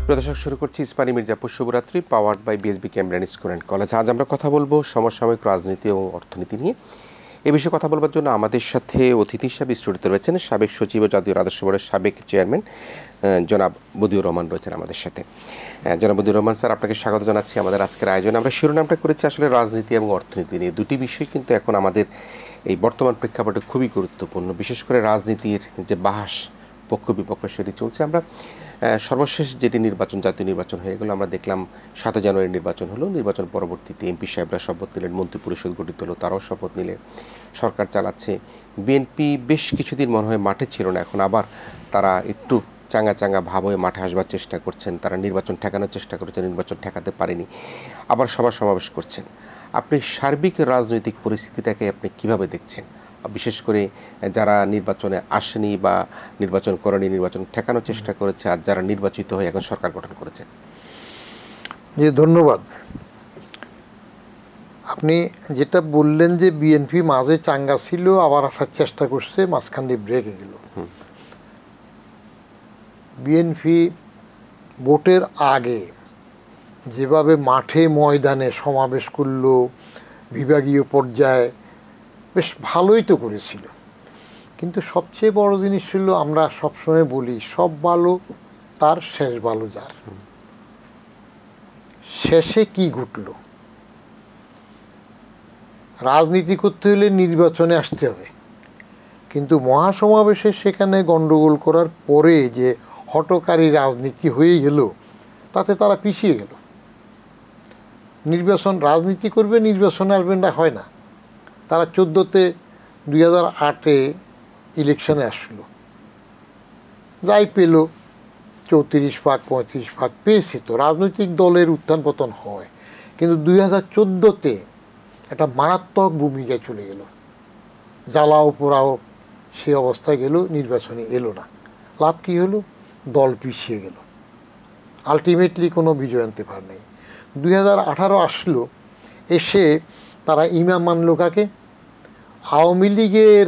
প্রদর্শক শুরু করছি ইস্পানী মির্জাপুর শুভরাত্রি powered by BSB Cambrian school and college. আজ আমরা কথা বলবো সমসাময়িক রাজনীতি এবং অর্থনীতি নিয়ে। এ বিষয়ে কথা বলবার জন্য আমাদের সাথে অতিথি হিসাবে স্টুডিওতে রয়েছেন সাবেক সচিব ও জাতীয় রাজস্ব বোর্ডের সাবেক চেয়ারম্যান জনাব বদিউর রহমান রয়েছেন আমাদের সাথে। জনাব বদিউর রহমান স্যার, আপনাকে স্বাগত জানাচ্ছি আমাদের আজকের আয়োজনে। আমরা শিরোনামটা করেছি আসলে রাজনীতি এবং অর্থনীতি নিয়ে। দুটি বিষয় কিন্তু এখন আমাদের এই বর্তমান প্রেক্ষাপটে খুবই গুরুত্বপূর্ণ, বিশেষ করে রাজনীতির যে বাহাস পক্ষ বিপক্ষ সেটি চলছে। আমরা সর্বশেষ যেটি নির্বাচন, জাতীয় নির্বাচন হয়ে গেল, আমরা দেখলাম 7 জানুয়ারি নির্বাচন হলো। নির্বাচন পরবর্তীতে এমপি সাহেবরা শপথ নিলেন, মন্ত্রিপরিষদ গঠিত হলো, তারাও শপথ নিলেন, সরকার চালাচ্ছে। বিএনপি বেশ কিছুদিন মনে হয় মাঠে ছিল না, এখন আবার তারা একটু চাঙ্গা চাঙ্গা ভাব হয়ে মাঠে আসবার চেষ্টা করছেন। তারা নির্বাচন ঠেকানোর চেষ্টা করেছেন, নির্বাচন ঠেকাতে পারেনি, আবার সভা সমাবেশ করছেন। আপনি সার্বিক রাজনৈতিক পরিস্থিতিটাকে আপনি কিভাবে দেখছেন, বিশেষ করে যারা নির্বাচনে আসেনি বা নির্বাচন করেনি, নির্বাচন ঠেকানোর চেষ্টা করেছে, আর যারা নির্বাচিত হয়ে এখন সরকার গঠন করেছে? জি, ধন্যবাদ। আপনি যেটা বললেন যে বিএনপি মাঝে চাঙ্গা ছিল, আবার আসার চেষ্টা করছে, মাঝখান দিয়ে ব্রেকে গেল। বিএনপি ভোটের আগে যেভাবে মাঠে ময়দানে সমাবেশ করলো, বিভাগীয় পর্যায়ে বেশ ভালোই তো করেছিল। কিন্তু সবচেয়ে বড় জিনিস ছিল, আমরা সবসময় বলি সব ভালো তার শেষ ভালো যার। শেষে কি ঘটল? রাজনীতি করতে হলে নির্বাচনে আসতে হবে, কিন্তু মহাসমাবেশে সেখানে গণ্ডগোল করার পরে যে হঠকারী রাজনীতি হয়ে গেল, তাতে তারা পিছিয়ে গেল। নির্বাচন রাজনীতি করবে, নির্বাচনে আসবেন না, হয় না। তারা 2008-এ ইলেকশনে আসলো, যাই পেল 34 ভাগ 35 ভাগ পেয়েছে। তো রাজনৈতিক দলের উত্থান পতন হয়, কিন্তু 2014-তে একটা মারাত্মক ভূমিকায় চলে গেল, জ্বালাও পোড়াও সে অবস্থায় গেল, নির্বাচনে এলো না। লাভ কী হলো? দল পিছিয়ে গেল, আলটিমেটলি কোনো বিজয় আনতে পারে নাই। 2018 আসলো, এসে তারা ইমাম মানলো কাকে? আওয়ামী লীগের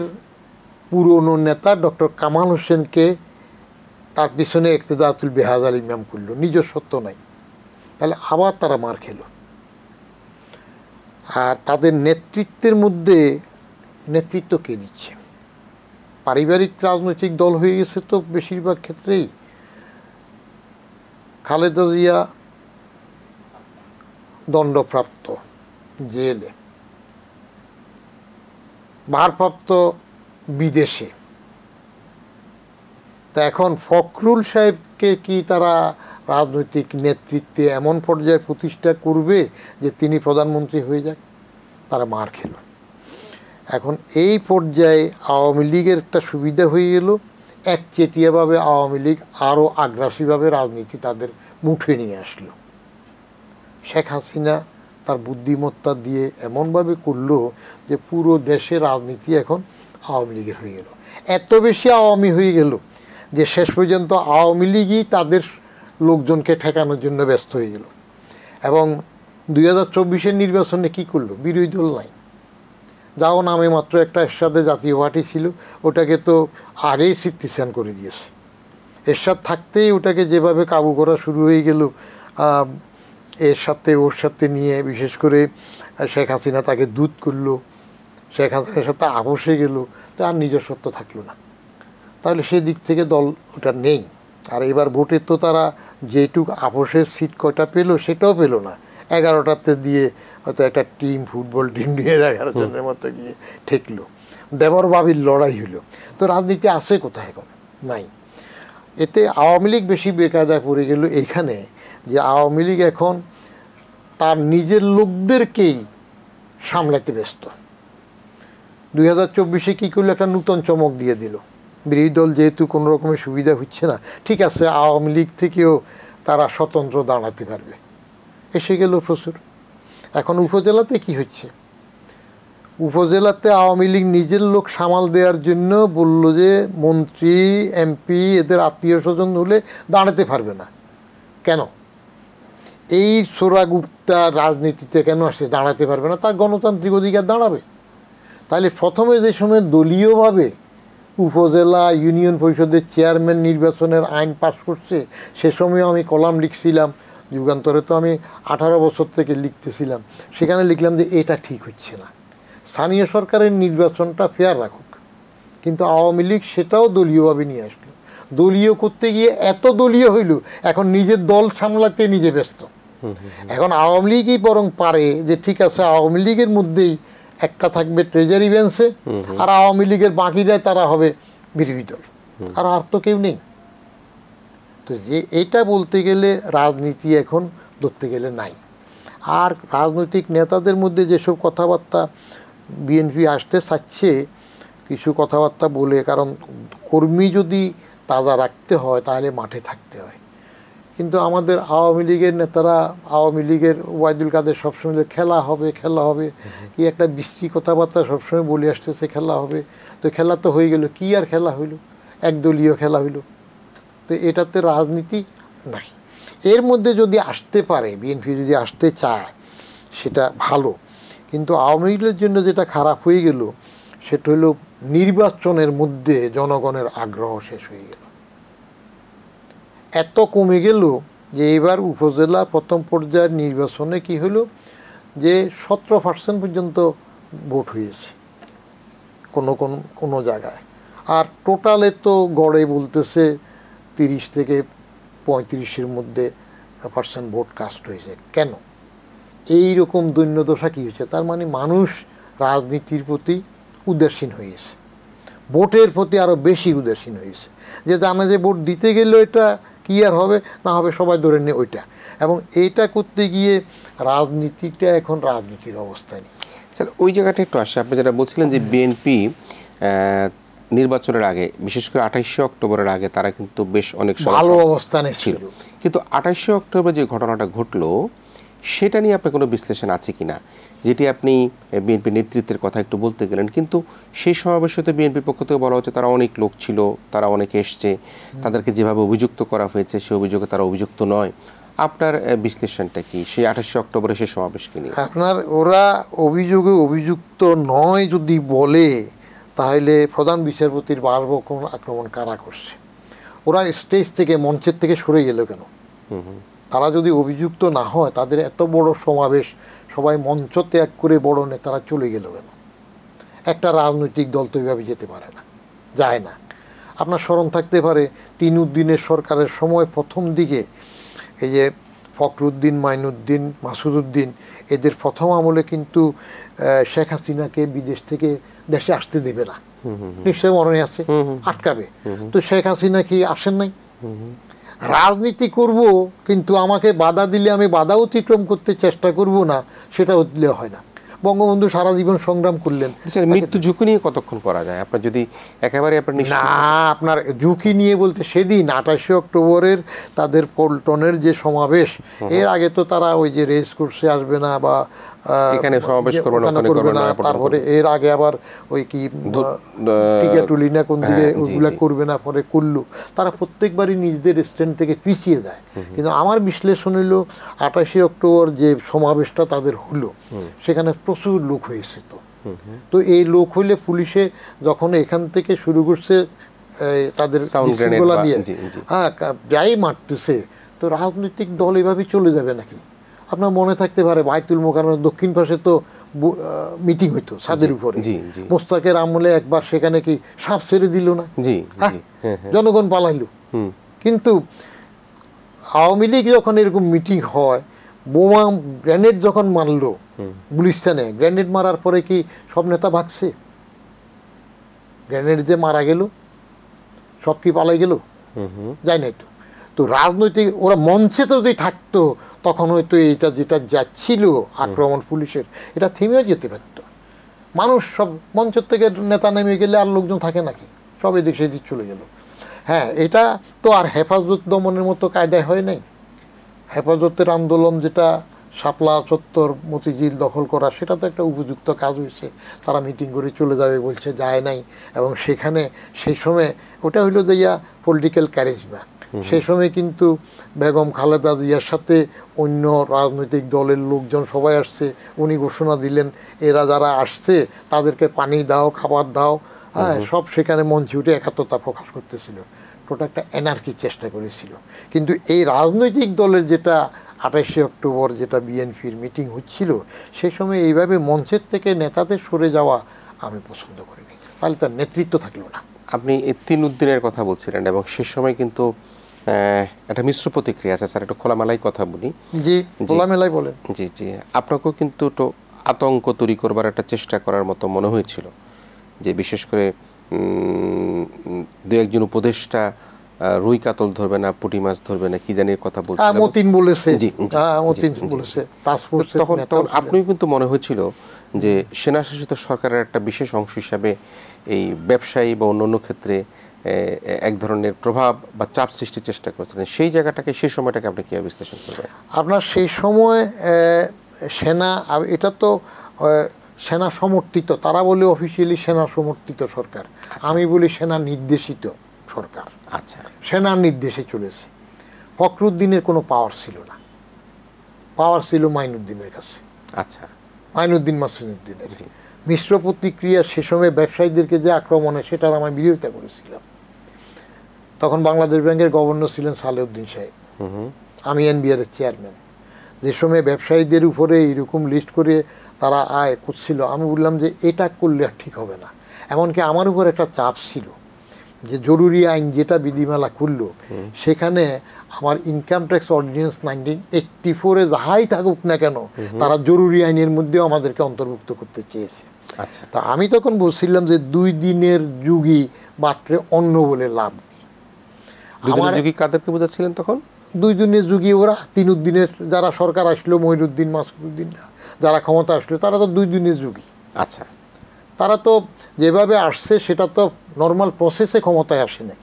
পুরনো নেতা ডক্টর কামাল হোসেনকে তার পিছনে ইক্তেদাতুল বেহাজাল ইমাম করলো, নিজস্বত্ব নাই। তাহলে আবার তারা মার খেল। আর তাদের নেতৃত্বের মধ্যে নেতৃত্ব কে দিচ্ছে? পারিবারিক রাজনৈতিক দল হয়ে গেছে তো বেশিরভাগ ক্ষেত্রেই। খালেদা জিয়া দণ্ডপ্রাপ্ত, জেলে, ভারপ্রাপ্ত বিদেশে। তা এখন ফখরুল সাহেবকে কি তারা রাজনৈতিক নেতৃত্বে এমন পর্যায়ে প্রতিষ্ঠা করবে যে তিনি প্রধানমন্ত্রী হয়ে যাক? তারা মার খেল। এখন এই পর্যায়ে আওয়ামী লীগের একটা সুবিধা হয়ে গেল, একচেটিয়াভাবে আওয়ামী লীগ আরও আগ্রাসীভাবে রাজনীতি তাদের মুঠে নিয়ে আসলো। শেখ হাসিনা তার বুদ্ধিমত্তা দিয়ে এমনভাবে করলো যে পুরো দেশে রাজনীতি এখন আওয়ামী লীগের হয়ে গেল। এত বেশি আওয়ামী হয়ে গেল যে শেষ পর্যন্ত আওয়ামী লীগই তাদের লোকজনকে ঠেকানোর জন্য ব্যস্ত হয়ে গেল। এবং 2024-এর নির্বাচনে কী করলো? বিরোধী দল নাই, যাও নামে মাত্র একটা এরশাদে জাতীয় পার্টি ছিল, ওটাকে তো আগেই সিটিশন করে দিয়েছে। এরশাদ থাকতেই ওটাকে যেভাবে কাবু করা শুরু হয়ে গেল, এর সাথে ওর সাথে নিয়ে, বিশেষ করে শেখ হাসিনা তাকে দূত করলো, শেখ হাসিনার সাথে আপোষে গেল, তো আর নিজস্বত্ব থাকলো না। তাহলে সেদিক থেকে দল ওটা নেই। আর এবার ভোটে তো তারা যেটুক আপোষের সিট কয়টা পেলো সেটাও পেলো না, 11টাতে দিয়ে হয়তো একটা টিম, ফুটবল টিম নিয়ে 11 জনের মতো গিয়ে ঠেকলো। দেবর বাবির লড়াই হলো। তো রাজনীতি আছে কোথায়? এখন নাই। এতে আওয়ামী লীগ বেশি বেকায়দায় পড়ে গেল এইখানে যে আওয়ামী লীগ এখন তার নিজের লোকদেরকেই সামলাতে ব্যস্ত। 2024-এ কী করলো? একটা নূতন চমক দিয়ে দিল। বিরোধী দল যেহেতু কোনো রকমের সুবিধা হচ্ছে না, ঠিক আছে, আওয়ামী লীগ থেকেও তারা স্বতন্ত্র দাঁড়াতে পারবে। এসে গেল প্রচুর। এখন উপজেলাতে কি হচ্ছে? উপজেলাতে আওয়ামী লীগ নিজের লোক সামাল দেওয়ার জন্য বলল যে মন্ত্রী, এমপি এদের আত্মীয় স্বজন হলে দাঁড়াতে পারবে না। কেন? এই চোরাগুপ্তা রাজনীতিতে কেন আসে? দাঁড়াতে পারবে না, তার গণতান্ত্রিক অধিকার দাঁড়াবে। তাহলে প্রথমে যে সময় দলীয়ভাবে উপজেলা ইউনিয়ন পরিষদের চেয়ারম্যান নির্বাচনের আইন পাস করছে, সে সময় আমি কলাম লিখছিলাম যুগান্তরে, তো আমি 18 বছর থেকে লিখতেছিলাম, সেখানে লিখলাম যে এটা ঠিক হচ্ছে না, স্থানীয় সরকারের নির্বাচনটা ফেয়ার রাখুক। কিন্তু আওয়ামী লীগ সেটাও দলীয়ভাবে নিয়ে আসলো, দলীয় করতে গিয়ে এত দলীয় হইল, এখন নিজের দল সামলাতে নিজে ব্যস্ত। এখন আওয়ামী লীগই বরং পারে যে ঠিক আছে আওয়ামী লীগের মধ্যেই একটা থাকবে ট্রেজারি বেঞ্চে, আর আওয়ামী লীগের বাকিরা তারা হবে বিরোধী দল, আর তো কেউ নেই। তো যে এটা বলতে গেলে রাজনীতি এখন ধরতে গেলে নাই। আর রাজনৈতিক নেতাদের মধ্যে যেসব কথাবার্তা বিএনপি আসতে চাচ্ছে কিছু কথাবার্তা বলে, কারণ কর্মী যদি তাজা রাখতে হয় তাহলে মাঠে থাকতে হয়। কিন্তু আমাদের আওয়ামী লীগের নেতারা, আওয়ামী লীগের ওয়াইদুল কাদের সবসময় খেলা হবে খেলা হবে, কি একটা বিশ্রী কথাবার্তা সবসময় বলে আসতেছে খেলা হবে। তো খেলা তো হয়ে গেল, কি আর খেলা হইল, একদলীয় খেলা হইল। তো এটাতে রাজনীতি নাই। এর মধ্যে যদি আসতে পারে, বিএনপি যদি আসতে চায় সেটা ভালো, কিন্তু আওয়ামী লীগের জন্য যেটা খারাপ হয়ে গেল সেটা হলো নির্বাচনের মধ্যে জনগণের আগ্রহ শেষ হয়ে গেল, এত কমে গেল যে এবার উপজেলা প্রথম পর্যায়ের নির্বাচনে কি হলো যে 17% পর্যন্ত ভোট হয়েছে কোনো জায়গায়, আর টোটালে তো গড়ে বলতেছে 30 থেকে 35-এর মধ্যে পার্সেন্ট ভোট কাস্ট হয়েছে। কেন এই রকম দৈন্যদশা কী হয়েছে? তার মানে মানুষ রাজনীতির প্রতি উদাসীন হয়েছে, ভোটের প্রতি আরও বেশি উদাসীন হয়েছে, যে জানে যে ভোট দিতে গেলে এটা কি আর হবে না হবে সবাই ধরে নেয় ওইটা, এবং এইটা করতে গিয়ে রাজনীতিটা এখন রাজনীতির অবস্থায় নেই। স্যার ওই জায়গাটা একটু আসে, আপনি যেটা বলছিলেন যে বিএনপি নির্বাচনের আগে, বিশেষ করে 28শে অক্টোবরের আগে তারা কিন্তু বেশ অনেক ভালো অবস্থানে ছিল, কিন্তু 28শে অক্টোবর যে ঘটনাটা ঘটলো সেটা নিয়ে আপনার কোনো বিশ্লেষণ আছে কিনা, যেটি আপনি বিএনপি নেতৃত্বের কথা একটু বলতে গেলেন, কিন্তু সেই সমাবেশে তো বিএনপির পক্ষ থেকে বলা হচ্ছে তারা অনেক লোক ছিল, তারা অনেকে এসছে, তাদেরকে যেভাবে অভিযুক্ত করা হয়েছে সেই অভিযোগে তারা অভিযুক্ত নয়। আপনার বিশ্লেষণটা কি সেই 28শে অক্টোবরে সেই সমাবেশকে নিয়ে? আপনার ওরা অভিযোগে অভিযুক্ত নয় যদি বলে, তাহলে প্রধান বিচারপতির বাসভবন আক্রমণ কারা করছে? ওরা স্টেজ থেকে, মঞ্চের থেকে সরে গেল কেন? তারা যদি অভিযুক্ত না হয়, তাদের এত বড় সমাবেশ, সবাই মঞ্চ ত্যাগ করে বড় নেতারা চলে গেল কেন? একটা রাজনৈতিক দল তো এইভাবে যেতে পারে না, যায় না। আপনার স্মরণ থাকতে পারে 3 উদ্দিনের সরকারের সময় প্রথম দিকে এই যে ফখরুদ্দিন, মাইনুদ্দিন, মাসুদউদ্দিন, এদের প্রথম আমলে কিন্তু শেখ হাসিনাকে বিদেশ থেকে দেশে আসতে দেবে না, নিশ্চয় মনে আছে, আটকাবে। তো শেখ হাসিনা কি আসেন নাই? রাজনীতি করব কিন্তু আমাকে বাধা দিলে আমি বাধা অতিক্রম করতে চেষ্টা করব না, সেটা দিলে হয় না। বঙ্গবন্ধু সারা জীবন সংগ্রাম করলেন। মৃত্যু ঝুঁকি নিয়ে কতক্ষণ করা যায় আপনার, যদি একেবারে আপনার না, আপনার ঝুঁকি নিয়ে বলতে সেদিন 28শে অক্টোবরের তাদের পল্টনের যে সমাবেশ, এর আগে তো তারা ওই যে রেস করছে আসবে না বা এখানে সমাবেশ করবে না, তারপরে এর আগে আবার ওই কি টিকাটুলি না কোন দিকে ওইগুলা করবে না, পরে করলো। তারা প্রত্যেকবারই নিজেদের স্ট্যান্ড থেকে পিছিয়ে যায়। কিন্তু আমার বিশ্লেষণ হলো 28শে অক্টোবর যে সমাবেশটা তাদের হলো, সেখানে প্রচুর লোক হয়েছে। তো এই লোক হইলে পুলিশে যখন এখান থেকে শুরু করছে তাদের দিয়ে, হ্যাঁ, যাই মারতেছে, তো রাজনৈতিক দল এভাবে চলে যাবে নাকি? আপনার মনে থাকতে পারে বাইতুল মোকাররমের দক্ষিণ পাশে তো মিটিং হইতো ছাদের উপরে, মোস্তাকের আমলে একবার সেখানে কি সাপ ছেড়ে দিল না, জনগণ পালাইল। কিন্তু আওয়ামী লীগ যখন এরকম মিটিং হয়, বোমা গ্রেনেড যখন মারলো গুলিস্তানে, গ্রেনেড মারার পরে কি সব নেতা ভাগছে? গ্রেনেড যে মারা গেল সব কি পালাই গেল? যায় নাই তো। তো রাজনৈতিক ওরা মঞ্চে তো যদি থাকতো, তখন হয়তো এইটা যেটা যাচ্ছিল আক্রমণ পুলিশের, এটা থেমেও যেতে পারত। মানুষ সব মঞ্চের থেকে নেতা নেমে গেলে আর লোকজন থাকে নাকি? সব এদিক সেদিক চলে গেল। হ্যাঁ, এটা তো আর হেফাজত দমনের মতো কায়দায় হয় নাই। হেফাজতের আন্দোলন যেটা শাপলা চত্বর মতিঝিল দখল করা, সেটা তো একটা উপযুক্ত কাজ হয়েছে। তারা মিটিং করে চলে যাবে বলছে, যায় নাই। এবং সেখানে সেই সময় ওটা হইল যে পলিটিক্যাল ক্যারিজমা। সেই সময় কিন্তু বেগম খালেদা জিয়ার সাথে অন্য রাজনৈতিক দলের লোকজন সবাই আসছে। উনি ঘোষণা দিলেন, এরা যারা আসছে তাদেরকে পানি দাও, খাবার দাও, হ্যাঁ, সব সেখানে মঞ্চে উঠে একাত্মতা প্রকাশ করতেছিল, টোটাল একটা এনার্কি চেষ্টা করেছিল। কিন্তু এই রাজনৈতিক দলের যেটা 28শে অক্টোবর যেটা বিএনপির মিটিং হচ্ছিল, সেই সময় এইভাবে মঞ্চের থেকে নেতাদের সরে যাওয়া আমি পছন্দ করিনি, তাহলে তার নেতৃত্ব থাকলো না। আপনি তিন উদ্দিনের কথা বলছিলেন এবং সে সময় কিন্তু একটা মিশ্র প্রতিক্রিয়া আছে স্যার, একটু খোলামেলাই কথা বলি। জি, খোলামেলাই বলেন। জি জি, আপনাকেও কিন্তু একটু আতঙ্ক তৈরি করবার একটা চেষ্টা করার মতো মনে হয়েছিল, যে বিশেষ করে দু একজন উপদেষ্টা রুই কাতল ধরবে না, পুঁটি মাছ ধরবে না, কি জানি কথা বলছে, মতিন বলেছে। জি মতিন বলেছে টাস্ক ফোর্স। তখন আপনিও কিন্তু মনে হয়েছিল যে সেনা শাসিত সরকারের একটা বিশেষ অংশ হিসাবে এই ব্যবসায়ী বা অন্যান্য ক্ষেত্রে এক ধরনের প্রভাব বা চাপ সৃষ্টির চেষ্টা করছিলেন। সেই জায়গাটাকে, সেই সময়টাকে আপনি কীভাবে বিশ্লেষণ করবেন? আপনার সেই সময় সেনা, এটা তো সেনা সমর্থিত, তারা বলে অফিসিয়ালি সেনা সমর্থিত সরকার, আমি বলি সেনা নির্দেশিত সরকার। আচ্ছা, সেনার নির্দেশে চলেছে। ফখরুদ্দিনের কোনো পাওয়ার ছিল না, পাওয়ার ছিল মাইনুদ্দিনের কাছে। আচ্ছা, মাইনুদ্দিন মাসুদুদ্দিনের। মিশ্র প্রতিক্রিয়া সে সময় ব্যবসায়ীদেরকে যে আক্রমণে, সেটার আমি বিরোধিতা করেছিলাম। তখন বাংলাদেশ ব্যাংকের গভর্নর ছিলেন সালেউদ্দিন সাহেব, আমি এনবিআর এর চেয়ারম্যান। যে সময় ব্যবসায়ীদের উপরে এরকম লিস্ট করে তারা আয় করছিল, আমি বললাম যে এটা করলে আর ঠিক হবে না। এমনকি আমার উপর একটা চাপ ছিল যে জরুরি আইন যেটা বিধিমালা করলো, সেখানে আমার ইনকাম ট্যাক্স অর্ডিন্যান্স 1984-এ যাহাই থাকুক না কেন, তারা জরুরি আইনের মধ্যেও আমাদেরকে অন্তর্ভুক্ত করতে চেয়েছে। আচ্ছা, তা আমি তখন বলছিলাম যে 2 দিনের যুগী মাত্রে অন্য বলে লাভ নেই। আমার যুগী কাদেরকে বোঝাচ্ছিলেন তখন? 2 দিনের যুগী ওরা, 3 উদ্দিনের যারা সরকার আসলো, মঈনুদ্দিন মাসুদুদ্দিন যারা ক্ষমতা আসলো, তারা তো 2 দিনের যুগী। আচ্ছা, তারা তো যেভাবে আসছে সেটা তো নর্মাল প্রসেসে ক্ষমতায় আসে নাই।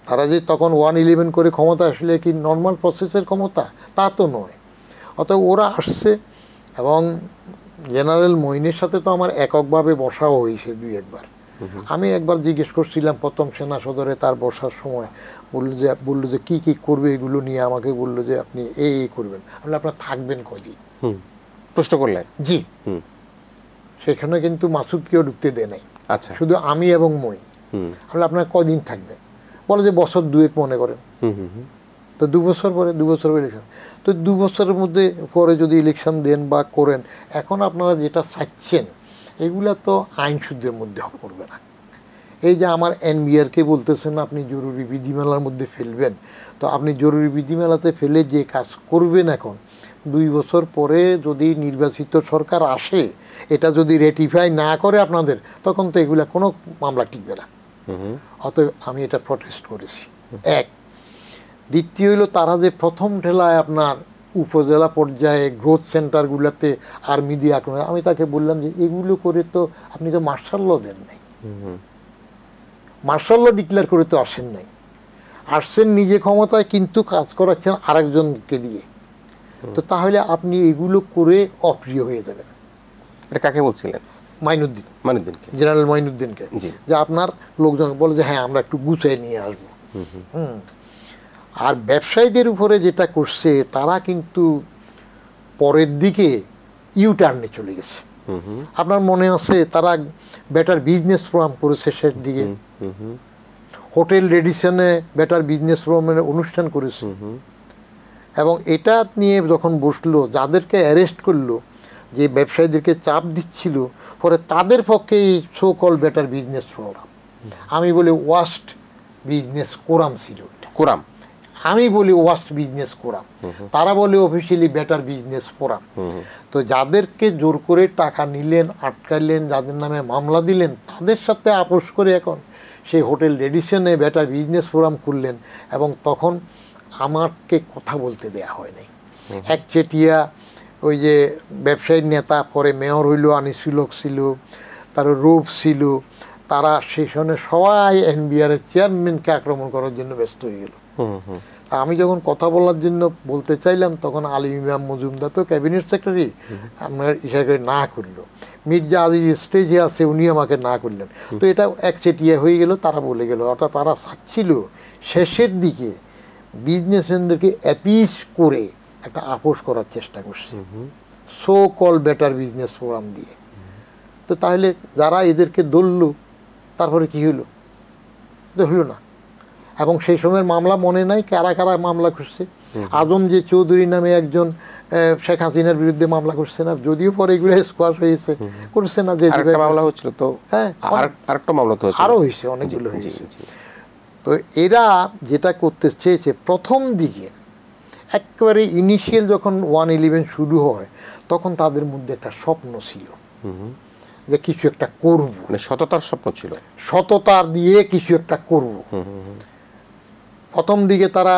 তারা যে তখন 111 করে ক্ষমতা আসলে কি নর্মাল প্রসেসের ক্ষমতা? তা তো নয়। অতএব ওরা আসছে, এবং জেনারেল মঈনের সাথে তো আমার এককভাবে বসাও হয়েছে 2 একবার। আমি একবার জিজ্ঞেস করছিলাম প্রথম সেনা সদরে তার বসার সময়, বললো যে কি কি করবে এগুলো নিয়ে আমাকে বললো যে আপনি এই করবেন। আমি আপনার থাকবেন কয়দিন প্রশ্ন করলেন? জি। সেখানে কিন্তু মাসুদকেও ঢুকতে দেয় নাই। আচ্ছা, শুধু আমি এবং মই। আমি আপনার কদিন থাকবেন? বলে যে বছর 2 মনে করেন। তো 2 বছর পরে, 2 বছর পরে ইলেকশন। তো 2 বছরের মধ্যে পরে যদি ইলেকশন দেন বা করেন, এখন আপনারা যেটা চাচ্ছেন এগুলা তো আইন শুদ্ধের মধ্যে করবে না। এই যে আমার এনবিআরকে বলতেছেন আপনি জরুরি বিধিমালার মধ্যে ফেলবেন, তো আপনি জরুরি বিধিমালাতে ফেলে যে কাজ করবেন এখন, 2 বছর পরে যদি নির্বাচিত সরকার আসে, এটা যদি রেটিফাই না করে আপনাদের, তখন তো এগুলা কোনো মামলা টিকবে না। অতএব আমি এটা প্রটেস্ট করেছি। এক। দ্বিতীয় হলো, তারা যে প্রথম ঠেলায় আপনার উপজেলা পর্যায়ে গ্রোথ সেন্টারগুলোতে আর্মি দিয়ে আক্রমণ, আমি তাকে বললাম যে এগুলো করে তো আপনি তো মার্শাল ল দেন নাই, মার্শাল ল ডিক্লেয়ার করে তো আসেন নাই, আসছেন নিজে ক্ষমতায়, কিন্তু কাজ করাচ্ছেন আরেকজনকে দিয়ে। তো তাহলে আপনি এগুলো করে অপ্রিয় হয়ে যাবেন। এটা কাকে বলছিলেন? মাইনুদ্দিন, মাইনুদ্দিনকে, জেনারেল মাইনুদ্দিনকে। যে আপনার লোকজন বলে যে হ্যাঁ আমরা একটু গুছিয়ে নিয়ে আসবো। আর ব্যবসায়ীদের উপরে যেটা করছে, তারা কিন্তু পরের দিকে ইউটার্নে চলে গেছে। আপনার মনে আছে তারা বেটার বিজনেস ফোরাম করেছে শেষ দিকে, হোটেল রেডিসনে বেটার বিজনেস ফোরামের অনুষ্ঠান করেছে, এবং এটা নিয়ে যখন বসলো, যাদেরকে অ্যারেস্ট করলো, যে ব্যবসায়ীদেরকে চাপ দিচ্ছিল, পরে তাদের পক্ষে এই so call better business forum, আমি বলি ওয়াস্ট বিজনেস কোরাম ছিল। কোরাম, আমি বলি ওয়াস্ট বিজনেস কোরাম, তারা বলে অফিসিয়ালি বেটার বিজনেস ফোরাম। তো যাদেরকে জোর করে টাকা নিলেন, আটকাইলেন, যাদের নামে মামলা দিলেন, তাদের সাথে আপোষ করে এখন সেই হোটেল রেডিসনে বেটার বিজনেস ফোরাম করলেন, এবং তখন আমাকে কথা বলতে দেয়া হয় নাই। একচেটিয়া ওই যে ব্যবসায়ীর নেতা, পরে মেয়র হইল আনিসুল হক ছিল, তার রূপ ছিল, তারা সেখানে সবাই এনবিআরের চেয়ারম্যানকে আক্রমণ করার জন্য ব্যস্ত হয়ে গেল। তা আমি যখন কথা বলার জন্য বলতে চাইলাম, তখন আলী ইমাম মজুমদার তো ক্যাবিনেট সেক্রেটারি, আপনার ইশারা না করলো। মির্জা আজিজ স্টেজে আছে, উনি আমাকে না করলেন। তো এটা একচেটিয়া হয়ে গেল, তারা বলে গেল। অর্থাৎ তারা চাচ্ছিল শেষের দিকে বিজনেসম্যানদেরকে অ্যাপিস করে একটা আপোষ করার চেষ্টা করছে, so call better business forum দিয়ে। তো তাহলে যারা এদেরকে ধরল তারপরে কি হলো? তো হলো না। এবং সেই সময়ের মামলা মনে নাই কারা কারা মামলা করছে। আজম যে চৌধুরী নামে একজন শেখ হাসিনার বিরুদ্ধে মামলা করছে না, যদিও পরে এগুলো স্কোয়াশ হয়েছে, করছে না যে মামলা হচ্ছিল তো, হ্যাঁ আরেকটা মামলা তো আরও হয়েছে, অনেকগুলো হয়েছে। তো এরা যেটা করতে চেয়েছে প্রথম দিকে একেবারে ইনিশিয়াল যখন 111 শুরু হয় তখন তাদের মধ্যে একটা স্বপ্ন ছিল যে কিছু একটা করব, মানে সততার স্বপ্ন ছিল, সততার দিয়ে কিছু একটা করব। প্রথম দিকে তারা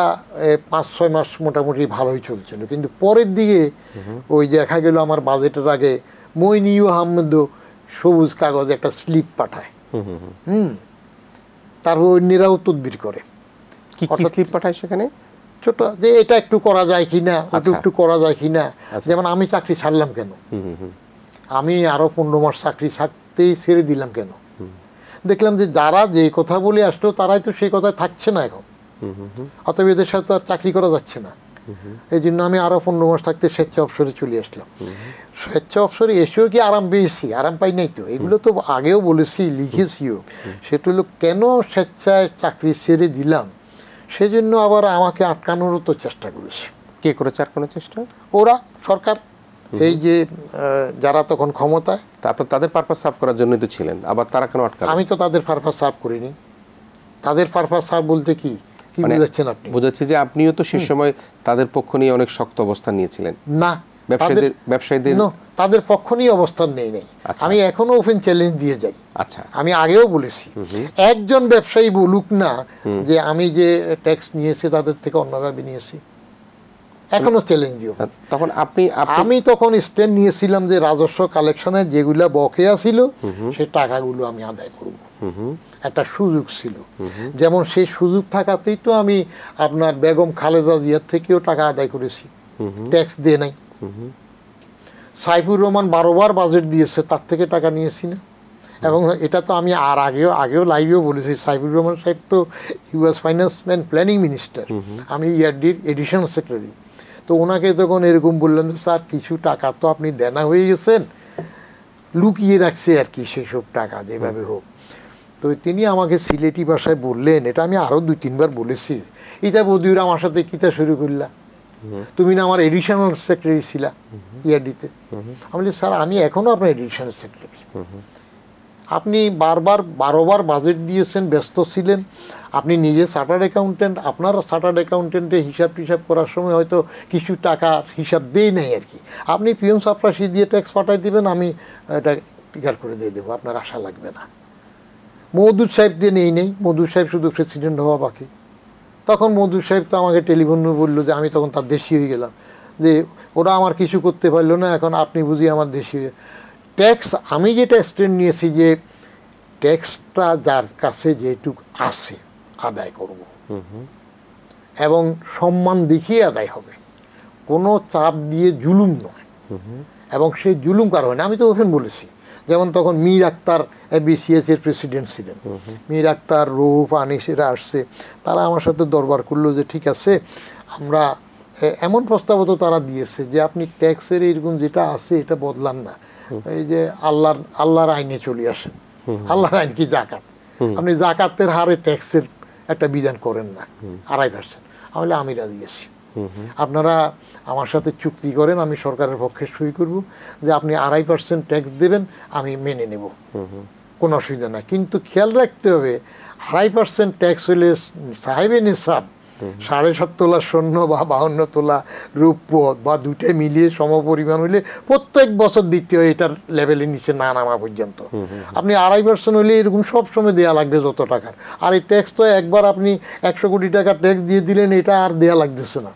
5-6 মাস মোটামুটি ভালোই চলছিল, কিন্তু পরের দিকে ওই দেখা গেল আমার বাজেটের আগে মইনিউ আহমেদও সবুজ কাগজে একটা স্লিপ পাঠায়, তারপর অন্যরাও তদবির করে। কি স্লিপ পাঠায় সেখানে? ছোট যে এটা একটু করা যায় কিনা, ওটা একটু করা যায় কিনা। যেমন আমি চাকরি ছাড়লাম কেন, আমি আরো 15 মাস চাকরি থাকতেই ছেড়ে দিলাম কেন? দেখলাম যে যারা যে কথা বলে আসলো তারাই তো সেই কথায় থাকছে না এখন, অতএব এদের সাথে আর চাকরি করা যাচ্ছে না। এই জন্য আমি আরো 15 মাস থাকতে স্বেচ্ছা অবসরে চলে আসলাম। স্বেচ্ছা অবসরে এসেও কি আরাম পেয়েছি? আরাম পাই নাই তো। এগুলো তো আগেও বলেছি, লিখেছিও। সেটা হলো কেন স্বেচ্ছায় চাকরি ছেড়ে দিলাম, সেজন্য আবার আমাকে আটকানোরও তো চেষ্টা করেছে। কে করেছে আটকানোর চেষ্টা? ওরা, সরকার, এই যে যারা তখন ক্ষমতায়। তারপর তাদের পারপাস সার্ভ করার জন্যই তো ছিলেন, আবার তারা কেন আটকালো? আমি তো তাদের পারপাস সার্ভ করিনি। তাদের পারপাস সার্ভ বলতে কি কি বুঝাচ্ছেন আপনি? বুঝাচ্ছি যে আপনিও তো সেই সময় তাদের পক্ষ নিয়ে অনেক শক্ত অবস্থান নিয়েছিলেন। না, ব্যবসায়ীদের তাদের পক্ষ নিয়ে অবস্থান নেই। আমি এখনো ওপেন চ্যালেঞ্জ দিয়ে যাই। আচ্ছা, আমি আগেও বলেছি একজন ব্যবসায়ী বলুক না যে আমি যে ট্যাক্স নিয়েছি তাদের থেকে অন্যভাবে নিয়েছি, এখনো চ্যালেঞ্জ দিও। তখন আমি তখন স্ট্যান্ড নিয়েছিলাম যে রাজস্ব কালেকশনে যেগুলা বকেয়া ছিল সেই টাকাগুলো আমি আদায় করব। একটা সুযোগ ছিল, যেমন সেই সুযোগ থাকাতেই তো আমি আপনার বেগম খালেদা জিয়ার থেকেও টাকা আদায় করেছি, ট্যাক্স দিয়ে নাই। সাইফুর রহমান 12 বার বাজেট দিয়েছে, তার থেকে টাকা নিয়েছি না। এবং এটা তো আমি আর আগেও লাইভেও বলেছি, সাইফুর রহমান সাহেব তো হি ওয়াজ ফাইন্যান্স অ্যান্ড প্ল্যানিং মিনিস্টার, আমি ইয়ারডির এডিশনাল সেক্রেটারি। তো ওনাকে যখন এরকম বললেন স্যার কিছু টাকা তো আপনি দেনা হয়ে গেছেন, লুকিয়ে রাখছে আর কি সেসব টাকা যেভাবে হোক, তো তিনি আমাকে সিলেটি ভাষায় বললেন, এটা আমি আরও 2-3 বার বলেছি, এটা বদিউর আমার সাথে কিতা শুরু করলা, তুমি না আমার এডিশনাল সেক্রেটারি ছিলা ইয়ারডিতে। আমি বলি স্যার আমি এখনও আপনার এডিশনাল সেক্রেটারি, আপনি 12 বার বাজেট দিয়েছেন, ব্যস্ত ছিলেন, আপনি নিজে চার্টার্ড অ্যাকাউন্টেন্ট, আপনার চার্টার্ড অ্যাকাউন্টেন্টে হিসাব টিসাব করার সময় হয়তো কিছু টাকা হিসাব দেই নাই আর কি, আপনি পিএম সাপ্রাসি দিয়ে ট্যাক্স পাঠাই দিবেন, আমি এটা ক্লিয়ার করে দিয়ে দেবো, আপনার আশা লাগবে না। মওদুদ সাহেব দিয়ে নেই, মওদুদ সাহেব শুধু প্রেসিডেন্ট হওয়া বাকি। তখন মওদুদ সাহেব তো আমাকে টেলিফোনে বললো যে আমি তখন তার দেশি হয়ে গেলাম, যে ওরা আমার কিছু করতে পারলো না, এখন আপনি বুঝি আমার দেশি হয়ে। ট্যাক্স আমি যেটা স্ট্যান্ড নিয়েছি যে ট্যাক্সটা যার কাছে যেটুক আছে আদায় করব, এবং সম্মান দেখিয়ে আদায় হবে, কোনো চাপ দিয়ে জুলুম নয়। এবং সেই জুলুম কার হয় না, আমি তো ওখানে বলেছি। যেমন তখন মীর আক্তার বিসিএস এর প্রেসিডেন্ট ছিলেন, মীর আক্তার, রৌফ, আনিস এরা আসছে, তারা আমার সাথে দরবার করলো যে ঠিক আছে আমরা এমন প্রস্তাবও তো তারা দিয়েছে যে আপনি ট্যাক্সের এরকম যেটা আছে এটা বদলান না, এই যে আল্লাহর আইনে চলে আসেন। আল্লাহর আইন কি? জাকাত। আপনি জাকাতের হারে ট্যাক্সের একটা বিধান করেন না 2.5%। তাহলে আমি রাজি আছি, আপনারা আমার সাথে চুক্তি করেন, আমি সরকারের পক্ষে সই করব যে আপনি 2.5% ট্যাক্স দেবেন, আমি মেনে নেব, কোনো অসুবিধা নাই। কিন্তু খেয়াল রাখতে হবে 2.5% ট্যাক্স হলে সাহেবে নিসাব 7.5 তোলা স্বর্ণ বা 52 তোলা রৌপ্য বা দুটাই মিলিয়ে সমপরিমাণ হলে প্রত্যেক বছর দিতে হয়, এটার লেভেলের নিচে না নামা পর্যন্ত। আপনি 2.5% হলে এরকম সব সময় দেওয়া লাগবে যত টাকার। আর এই ট্যাক্স তো একবার আপনি 100 কোটি টাকা ট্যাক্স দিয়ে দিলেন, এটা আর দেওয়া লাগতেছে না,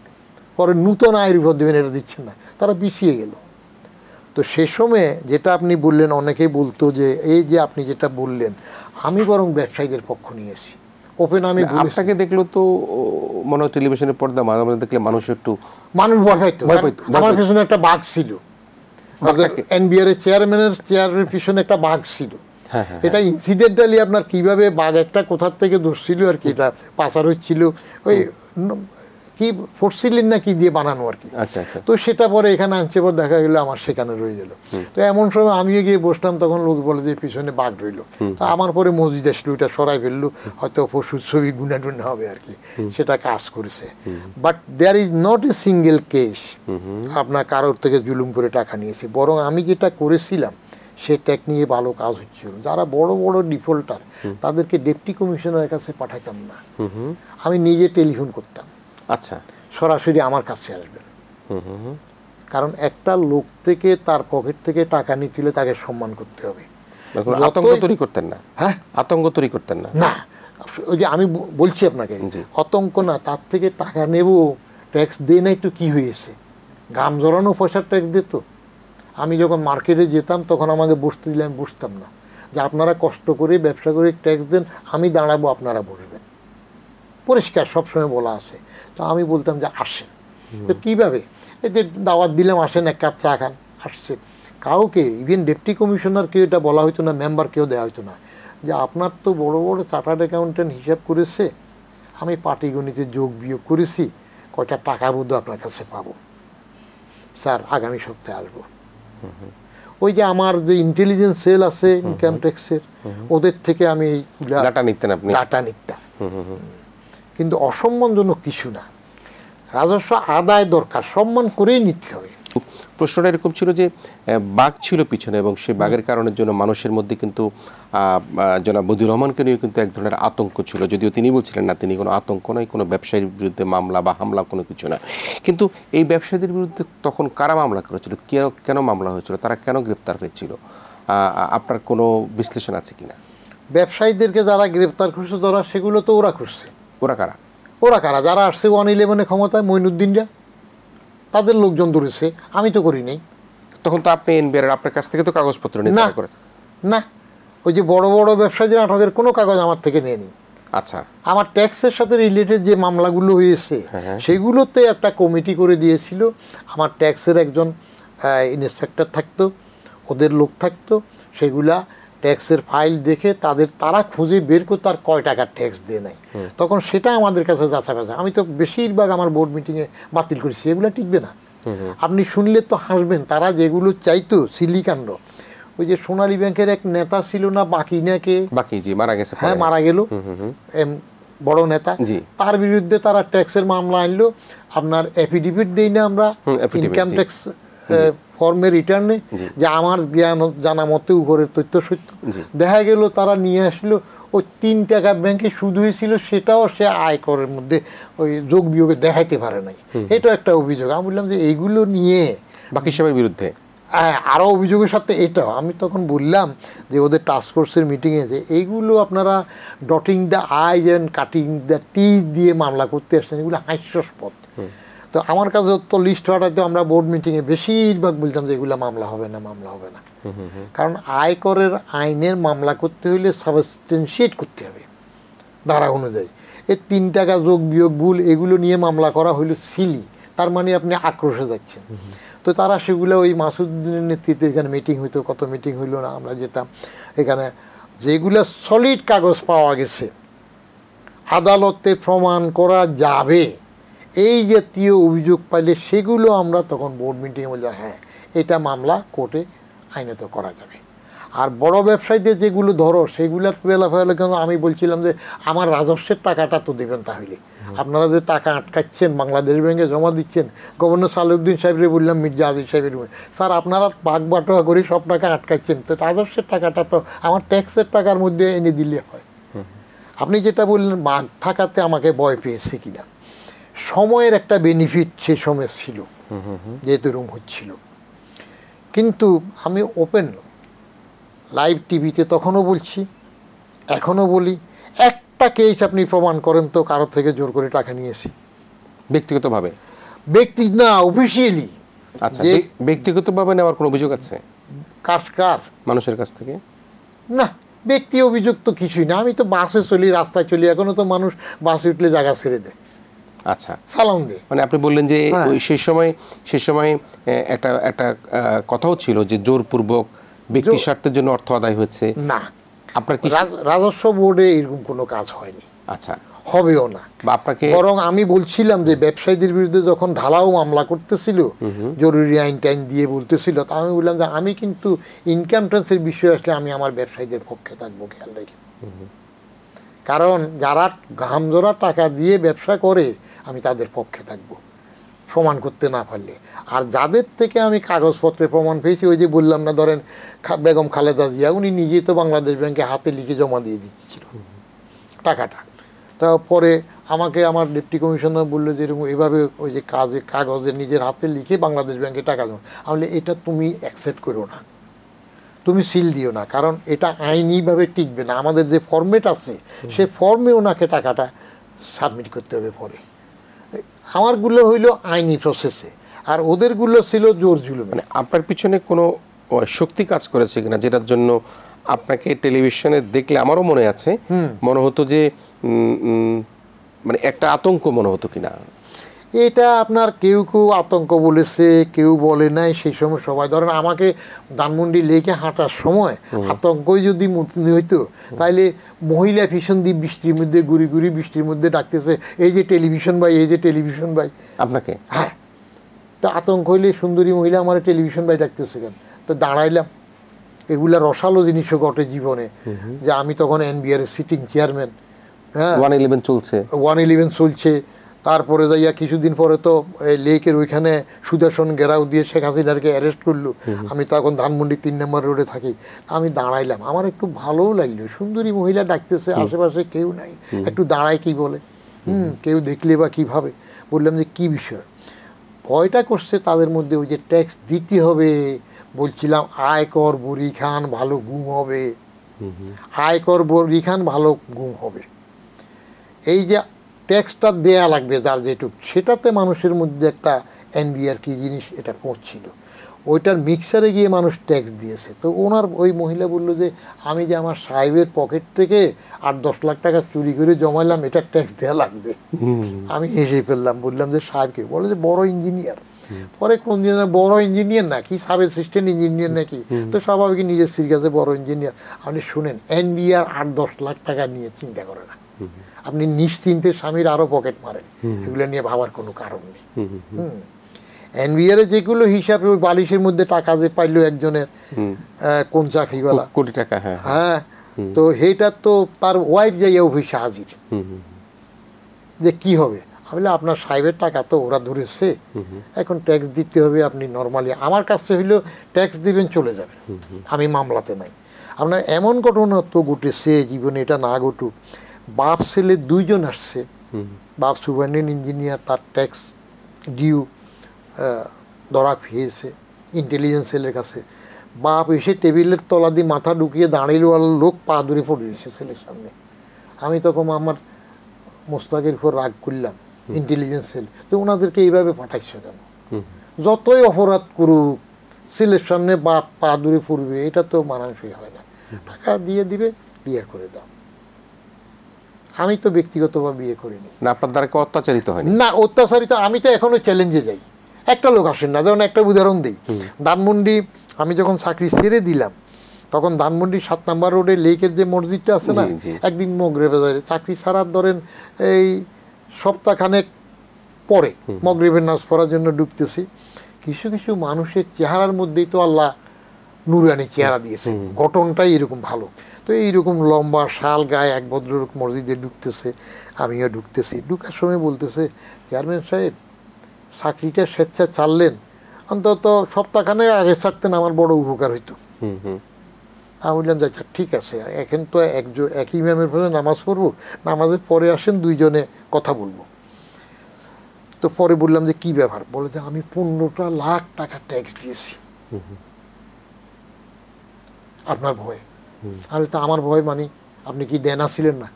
পরে নূতন আয়ের উপর দেবেন, এটা দিচ্ছেন না, তারা পিছিয়ে গেল। তো সে সময়ে যেটা আপনি বললেন, অনেকেই বলতো যে এই যে আপনি যেটা বললেন, আমি বরং ব্যবসায়ীদের পক্ষ নিয়েছি। ওপেন আমি আপনাকে দেখলো তো মনে হয় টেলিভিশনের পর্দা মাঝে মাঝে দেখলে মানুষ ভয় পাইতো। আমার পিছনে একটা বাঘ ছিল, এনবিআর এর চেয়ারের পিছনে একটা বাঘ ছিল। এটা ইনসিডেন্টালি আপনার কিভাবে বাঘ একটা কোথার থেকে ধরছিল আর কি, এটা পাচার হচ্ছিল, ওই কি ফোর্সিলিন না কি দিয়ে বানানো আর কি। আচ্ছা আচ্ছা। তো সেটা পরে এখানে আনছে, পর দেখা গেলো আমার সেখানে রয়ে গেল। তো এমন সময় আমিও গিয়ে বসলাম, তখন লোক বলে যে পিছনে বাঘ রইল। তা আমার পরে মসজিদ আসলো, ওইটা সরাই ফেললো, হয়তো পশুর ছবি গুনা টুনা হবে আর কি, সেটা কাজ করেছে। But there is not a single case আপনার কারোর থেকে জুলুম করে টাকা নিয়েছি, বরং আমি যেটা করেছিলাম সে টেক নিয়ে ভালো কাজ হচ্ছিল। যারা বড় বড় ডিফল্টার তাদেরকে ডেপুটি কমিশনারের কাছে পাঠাইতাম না, আমি নিজে টেলিফোন করতাম। আচ্ছা, সরাসরি আমার কাছে আসবেন। কারণ একটা লোক থেকে তার পকেট থেকে টাকা নিতে হলে তাকে সম্মান করতে হবে। আতঙ্ক তৈরি করতেন না? হ্যাঁ, আতঙ্ক তৈরি করতেন না। না, ওই যে আমি বলছি আপনাকে, আতঙ্ক না, তার থেকে টাকা নেব, ট্যাক্স দিয়ে নাই তো কি হয়েছে, গাম জড়ানো পয়সার ট্যাক্স দিত। আমি যখন মার্কেটে যেতাম তখন আমাকে বসতে দিলে আমি বসতাম না, যে আপনারা কষ্ট করে ব্যবসা করে ট্যাক্স দেন, আমি দাঁড়াবো, আপনারা বসবেন, পরিষ্কার সবসময় বলা আছে। তো আমি বলতাম যে আসেন। তো কীভাবে, এই যে দাওয়াত দিলাম, আসেন এক কাপ চা খান, আসছে। কাউকে, ইভেন ডেপুটি কমিশনার কেউ এটা বলা হতো না, মেম্বার কেউ দেওয়া হতো না, যে আপনার তো বড় বড় চার্টার্ড অ্যাকাউন্টেন্ট হিসাব করেছে, আমি পাটিগণিতে যোগ বিয়োগ করেছি, কয়টা টাকা বোধ আপনার কাছে পাবো, স্যার আগামী সপ্তাহে আসবো। ওই যে আমার যে ইন্টেলিজেন্স সেল আছে ইনকাম ট্যাক্সের, ওদের থেকে আমি ডাটা নিতেন, আপনি ডাটা নিতাম। কিন্তু অসম্মানজনক কিছু না, রাজস্ব আদায় দরকার, সম্মান করেই নিতে হবে। প্রশ্নটা এরকম ছিল যে বাঘ ছিল পিছনে, এবং সেই বাঘের কারণের জন্য মানুষের মধ্যে কিন্তু জনাব বদিউর রহমানকে নিয়ে কিন্তু এক ধরনের আতঙ্ক ছিল, যদিও তিনি বলছিলেন না তিনি কোনো আতঙ্ক নয়, কোনো ব্যবসায়ীর বিরুদ্ধে মামলা বা হামলা কোনো কিছু না। কিন্তু এই ব্যবসায়ীদের বিরুদ্ধে তখন কারা মামলা করেছিল, কেন মামলা হয়েছিল, তারা কেন গ্রেফতার হয়েছিল, আপনার কোনো বিশ্লেষণ আছে কিনা? ব্যবসায়ীদেরকে যারা গ্রেফতার করছে ধরা, সেগুলো তো ওরা করছে। ওরা কারা? ওরা কারা? যারা আসছে 111 ক্ষমতায়, মঈনুদ্দিনরা, তাদের লোকজন ধরেছে, আমি তো করি নাই। তখন তো আপনি এনবিআর, আপনার কাছ থেকে তো কাগজপত্র নিয়ে করে না, ওই যে বড় বড় ব্যবসায়ীদের আটকের কোনো কাগজ আমার থেকে নেয়নি। আচ্ছা, আমার ট্যাক্সের সাথে রিলেটেড যে মামলাগুলো হয়েছে সেগুলোতে একটা কমিটি করে দিয়েছিল। আমার ট্যাক্সের একজন ইন্সপেক্টর থাকতো, ওদের লোক থাকতো, সেগুলা ট্যাক্সের ফাইল দেখে তারা খুঁজে বের করে তার কয় টাকার ট্যাক্স দিয়ে নেয়, তখন সেটা আমাদের কাছে যাচাই বাছাই। আমি তো বেশিরভাগ আমার বোর্ড মিটিংয়ে বাতিল করেছি, এগুলো টিকবে না। আপনি শুনলে তো হাসবেন, তারা যেগুলো চাইতো সিলিকাণ্ড, ওই যে সোনালী ব্যাংকের এক নেতা ছিল না, বাকি নাকে, বাকি জি মারা গেছে, হ্যাঁ মারা গেল, বড় নেতা, তার বিরুদ্ধে তারা ট্যাক্সের মামলা আনলো। আপনার এফিডেভিট দেই না আমরা ইনকাম ট্যাক্স ফর্মে রিটার্নে, যে আমার জ্ঞান জানা মতে উপরের তথ্য সত্য। দেখা গেল তারা নিয়ে আসলো ওই 3 টাকা ব্যাংকে সুদ হয়েছিল, সেটাও সে আয়করের মধ্যে ওই যোগ বিয়োগে দেখাইতে পারে নাই, এটা একটা অভিযোগ। আমি বললাম যে এইগুলো নিয়ে বাকি সবার বিরুদ্ধে আরও অভিযোগের সাথে এটাও, আমি তখন বললাম যে ওদের টাস্কফোর্সের মিটিংয়ে যে এইগুলো আপনারা dotting the I and cutting the Ts দিয়ে মামলা করতে আসছেন, এগুলো হাস্যাস্পদ। তো আমার কাছে তো লিস্ট হওয়াটাতে আমরা বোর্ড মিটিংয়ে বেশিরভাগ বলতাম যে এগুলো মামলা হবে না, মামলা হবে না। কারণ আয়করের আইনের মামলা করতে হলে সাবস্টেনশিয়েট করতে হবে ধারা অনুযায়ী। এই 3 টাকা যোগ বিয়োগ ভুল এগুলো নিয়ে মামলা করা হইল সিলি, তার মানে আপনি আক্রোশে যাচ্ছেন। তো তারা সেগুলো ওই মাসুদ্দিনের নেতৃত্বে এখানে মিটিং হইতো, কত মিটিং হইলো না, আমরা যেতাম এখানে। যেগুলো সলিড কাগজ পাওয়া গেছে, আদালতে প্রমাণ করা যাবে, এই জাতীয় অভিযোগ পাইলে সেগুলো আমরা তখন বোর্ড মিটিংয়ে বললাম হ্যাঁ এটা মামলা কোর্টে আইনত করা যাবে। আর বড় ব্যবসায়ীদের যেগুলো ধরো সেগুলোর বেলাফেলা, কেন আমি বলছিলাম যে আমার রাজস্বের টাকাটা তো দেবেন, তাহলে আপনারা যে টাকা আটকাচ্ছেন বাংলাদেশ ব্যাংকে জমা দিচ্ছেন, গভর্নর সালেউদ্দিন সাহেবরে বললাম, মির্জা আজিজ সাহেবের, স্যার আপনারা ভাগ বাটোয়া করে সব টাকা আটকাচ্ছেন, তো রাজস্বের টাকাটা তো আমার ট্যাক্সের টাকার মধ্যে এনে দিলে হয়। আপনি যেটা বললেন বাঘ থাকাতে আমাকে ভয় পেয়েছে কিনা, সময়ের একটা বেনিফিট সে সময় ছিল, যেহেতু রুম হচ্ছিল। কিন্তু আমি ওপেন লাইভ টিভিতে তখনও বলছি, এখনও বলি, একটা কেস আপনি প্রমাণ করেন তো কারোর থেকে জোর করে টাকা নিয়েছি ব্যক্তিগতভাবে? ব্যক্তি না, অফিসিয়ালি। আচ্ছা, ব্যক্তিগতভাবে নেওয়ার কোনো অভিযোগ আছে? কার মানুষের কাছ থেকে? না, ব্যক্তি অভিযোগ তো কিছুই না। আমি তো বাসে চলি, রাস্তায় চলি, এখনো তো মানুষ বাসে উঠলে জায়গা ছেড়ে দেয়, আচ্ছা সালাম দিয়ে। মানে আপনি বললেন যে সেই সময় একটা কথাও ছিল যে জোরপূর্বক ব্যক্তি স্বার্থের জন্য অর্থ আদায় হয়েছে। না, আপনার কি রাজস্ব বোর্ডে এরকম কোনো কাজ হয়নি। আচ্ছা, হবেও না। বা আপনাকে বরং আমি বলছিলাম যে ব্যবসায়ীদের বিরুদ্ধে যখন ঢালাও মামলা করতেছিল, জরুরি আইন টাইন দিয়ে বলতেছিল, তা আমি বললাম যে আমি কিন্তু ইনকাম ট্যাক্সের বিষয় আসলে আমি আমার ব্যবসায়ীদের পক্ষে থাকবো, খেয়াল রেখে। কারণ যারা ঘামজোড়া টাকা দিয়ে ব্যবসা করে আমি তাদের পক্ষে থাকবো, প্রমাণ করতে না পারলে। আর যাদের থেকে আমি কাগজপত্রে প্রমাণ পেয়েছি, ওই যে বললাম না, ধরেন বেগম খালেদা জিয়া, উনি নিজেই তো বাংলাদেশ ব্যাংকে হাতে লিখে জমা দিয়ে দিচ্ছিল টাকাটা। তারপরে আমাকে আমার ডেপুটি কমিশনার বললো যে এরকম এভাবে ওই যে কাগজে নিজের হাতে লিখে বাংলাদেশ ব্যাংকে টাকা জমা, তাহলে এটা তুমি অ্যাকসেপ্ট করো না, তুমি সিল দিও না, কারণ এটা আইনিভাবে টিকবে না। আমাদের যে ফরম্যাট আছে সে ফর্মে ওনাকে টাকাটা সাবমিট করতে হবে। পরে আমারগুলো হইলো আইনি প্রসেসে, আর ওদেরগুলো ছিল জোর জুলুম। মানে আপনার পিছনে কোনো শক্তি কাজ করেছে কিনা, যেটার জন্য আপনাকে টেলিভিশনে দেখলে আমারও মনে আছে, মনে হতো যে মানে একটা আতঙ্ক মনে হতো কিনা? এটা আপনার কেউ কেউ আতঙ্ক বলেছে, কেউ বলে নাই। সেই সময় সবাই, ধরেন আমাকে ধানমন্ডি লেকে হাঁটার সময় আতঙ্কই যদি হইতো, তাইলে মহিলা ভীষণ দ্বীপ বৃষ্টির মধ্যে ঘুরি ঘুরি বৃষ্টির মধ্যে ডাকতেছে, এই যে টেলিভিশন ভাই, এই যে টেলিভিশন ভাই। আপনাকে? হ্যাঁ। তো আতঙ্ক হইলে সুন্দরী মহিলা আমার টেলিভিশন ভাই ডাকতেছে কেন? তো দাঁড়াইলাম। এগুলা রসালো জিনিসও ঘটে জীবনে, যে আমি তখন এনবিআর এর সিটিং চেয়ারম্যান। হ্যাঁ, 111 চলছে, 111 চলছে। তারপরে যাইয়া কিছুদিন পরে তো লেকের ওইখানে সুদর্শন ঘেরাও দিয়ে শেখ হাসিনাকে অ্যারেস্ট করলো। আমি তখন ধানমন্ডি 3 নম্বর রোডে থাকি। আমি দাঁড়াইলাম, আমার একটু ভালোও লাগলো, সুন্দরী মহিলা ডাকতেছে, আশেপাশে কেউ নাই, একটু দাঁড়ায় কি বলে, কেউ দেখলে বা কিভাবে। বললাম যে কি বিষয়, ভয়টা করছে তাদের মধ্যে, ওই যে ট্যাক্স দিতে হবে। বলছিলাম আয়কর বড়ি খান, ভালো গুম হবে, আয়কর বড়ি খান, ভালো গুম হবে। এই যে ট্যাক্সটা দেয়া লাগবে যার যেটুক, সেটাতে মানুষের মধ্যে একটা এনবিআর কি জিনিস এটা পৌঁছছিল, ওইটার মিক্সারে গিয়ে মানুষ ট্যাক্স দিয়েছে। তো ওনার ওই মহিলা বললো যে আমি যে আমার সাহেবের পকেট থেকে 8-10 লাখ টাকা চুরি করে জমাইলাম, এটা ট্যাক্স দেওয়া লাগবে। আমি হেসে ফেললাম, বললাম যে সাহেবকে, বলে যে বড় ইঞ্জিনিয়ার। পরে কোন দিন বড় ইঞ্জিনিয়ার নাকি, সাব অ্যাসিস্ট্যান্ট ইঞ্জিনিয়ার নাকি, তো স্বাভাবিক নিজের স্ত্রীর কাছে বড় ইঞ্জিনিয়ার। আপনি শুনেন, এনবিআর 8-10 লাখ টাকা নিয়ে চিন্তা করে না, আপনি নিশ্চিন্তে স্বামীর আরো পকেট মারেন, এগুলো নিয়ে ভাবার কোনো কারণ নেই। এনবিআর এ যেগুলো হিসাব, ওই বালিশের মধ্যে টাকা যে পাইলো একজনের, কোন চাকরিওয়ালা, কোটি টাকা। হ্যাঁ, তো সেইটা তো তার ওয়াইফ যাইয়া অফিসে হাজির, যে কি হবে। আমি বললাম আপনার সাহেবের টাকা তো ওরা ধরেছে, এখন ট্যাক্স দিতে হবে। আপনি নর্মালি আমার কাছে হইলেও ট্যাক্স দিবেন, চলে যাবেন, আমি মামলাতে নাই। আপনার এমন ঘটনা তো ঘটেছে জীবনে, এটা না ঘটুক। বাপ ছেলে 2 জন আসছে, বাপ সুপারিনটেন্ডেন্ট ইঞ্জিনিয়ার, তার ট্যাক্স ডিউ ধরা খেয়েছে ইন্টেলিজেন্স সেলের কাছে। বাপ এসে টেবিলের তলা দিয়ে মাথা ঢুকিয়ে দাঁড়িয়েওয়ালা লোক পা ধরে পড়ে রয়েছে ছেলের সামনে। আমি তখন আমার মোস্তাকের উপর রাগ করলাম, ইন্টেলিজেন্স সেল, তো ওনাদেরকে এইভাবে পাঠাইছে কেন? যতই অপরাধ করুক, ছেলের সামনে বাপ পা ধরে পড়বে, এটা তো মানানসই হয় না। টাকা দিয়ে দিবে, ক্লিয়ার করে দাও। আমি তো ব্যক্তিগতভাবে বিয়ে করিনি না, আপনার দ্বারা কেউ অত্যাচারিত হয়নি? না, অত্যাচারিত আমি তো এখনো চ্যালেঞ্জে যাই, একটা লোক আসেন না। যেমন একটা উদাহরণ দিই, ধানমন্ডি আমি যখন চাকরি ছেড়ে দিলাম, তখন ধানমন্ডি 7 নম্বর রোডে লেকের যে মসজিদটা আছে না, একদিন মগরিবে চাকরি ছাড়ার ধরেন এই সপ্তাহখানেক পরে মগরিবের নামাজ পড়ার জন্য ঢুকতেছি। কিছু কিছু মানুষের চেহারার মধ্যেই তো আল্লাহ নুরানি চেহারা দিয়েছে, গঠনটাই এরকম ভালো। তো এইরকম লম্বা শাল গায়ে এক ভদ্রলোক মসজিদে ঢুকতেছে, আমিও ঢুকতেছি। ঢুকার সময় বলতেছে, চেয়ারম্যান সাহেব চাকরিটা স্বেচ্ছা ছাড়লেন, অন্তত সপ্তাহখানে আগে ছাড়তেন, আমার বড় উপকার হইতো। আমি বললাম যে আচ্ছা ঠিক আছে, এখন তো একই ইমামের পরে নামাজ পড়বো, নামাজের পরে আসেন, 2 জনে কথা বলবো। তো পরে বললাম যে কি ব্যাপার? বলে যে আমি 15 লাখ টাকা ট্যাক্স দিয়েছি আপনার ভয়ে। তাহলে তো আমার ভয় মানে আপনি কি দেনা ছিলেন না?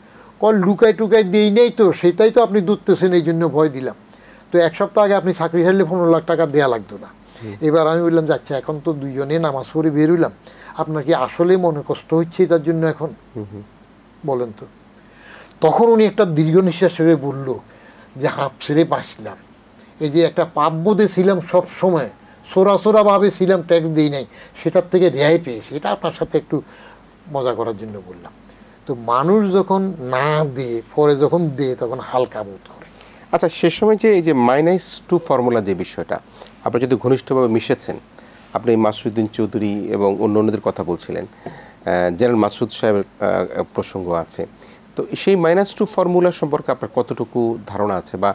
কল লুকাই টুকাই দিই নেই তো, সেটাই তো আপনি দুধতেছেন, এই জন্য ভয় দিলাম। তো 1 সপ্তাহ আগে আপনি চাকরি ছাড়লে 15 লাখ টাকা দেওয়া লাগতো না। এবার আমি বললাম যে আচ্ছা, এখন তো 2 জনে নামাজ পড়ে বেরোলাম, আপনার কি আসলে মনে কষ্ট হচ্ছে এটার জন্য এখন? বলেন তো। তখন উনি একটা দীর্ঘ নিঃশ্বাস ছেড়ে বলল যে হাঁপ ছেড়ে বাঁচলাম, এই যে একটা পাপবোধে ছিলাম সব সময়, সোরাভাবে ছিলাম, ট্যাক্স দিই নাই, সেটার থেকে রেহাই পেয়েছি। এটা আপনার সাথে একটু মজা করার জন্য বললাম। তো তো মানুষ যখন না দেয়, পরে যখন দেয় তখন হালকা বোধ করে। আচ্ছা, সে সময় যে এই যে -2 ফর্মুলা যে বিষয়টা, আপনি যদি ঘনিষ্ঠভাবে মিশেছেন, আপনি মাসুদ্দিন চৌধুরী এবং অন্যদের কথা বলছিলেন, জেনারেল মাসুদ সাহেবের প্রসঙ্গ আছে, তো সেই -2 ফর্মুলা সম্পর্কে আপনার কতটুকু ধারণা আছে, বা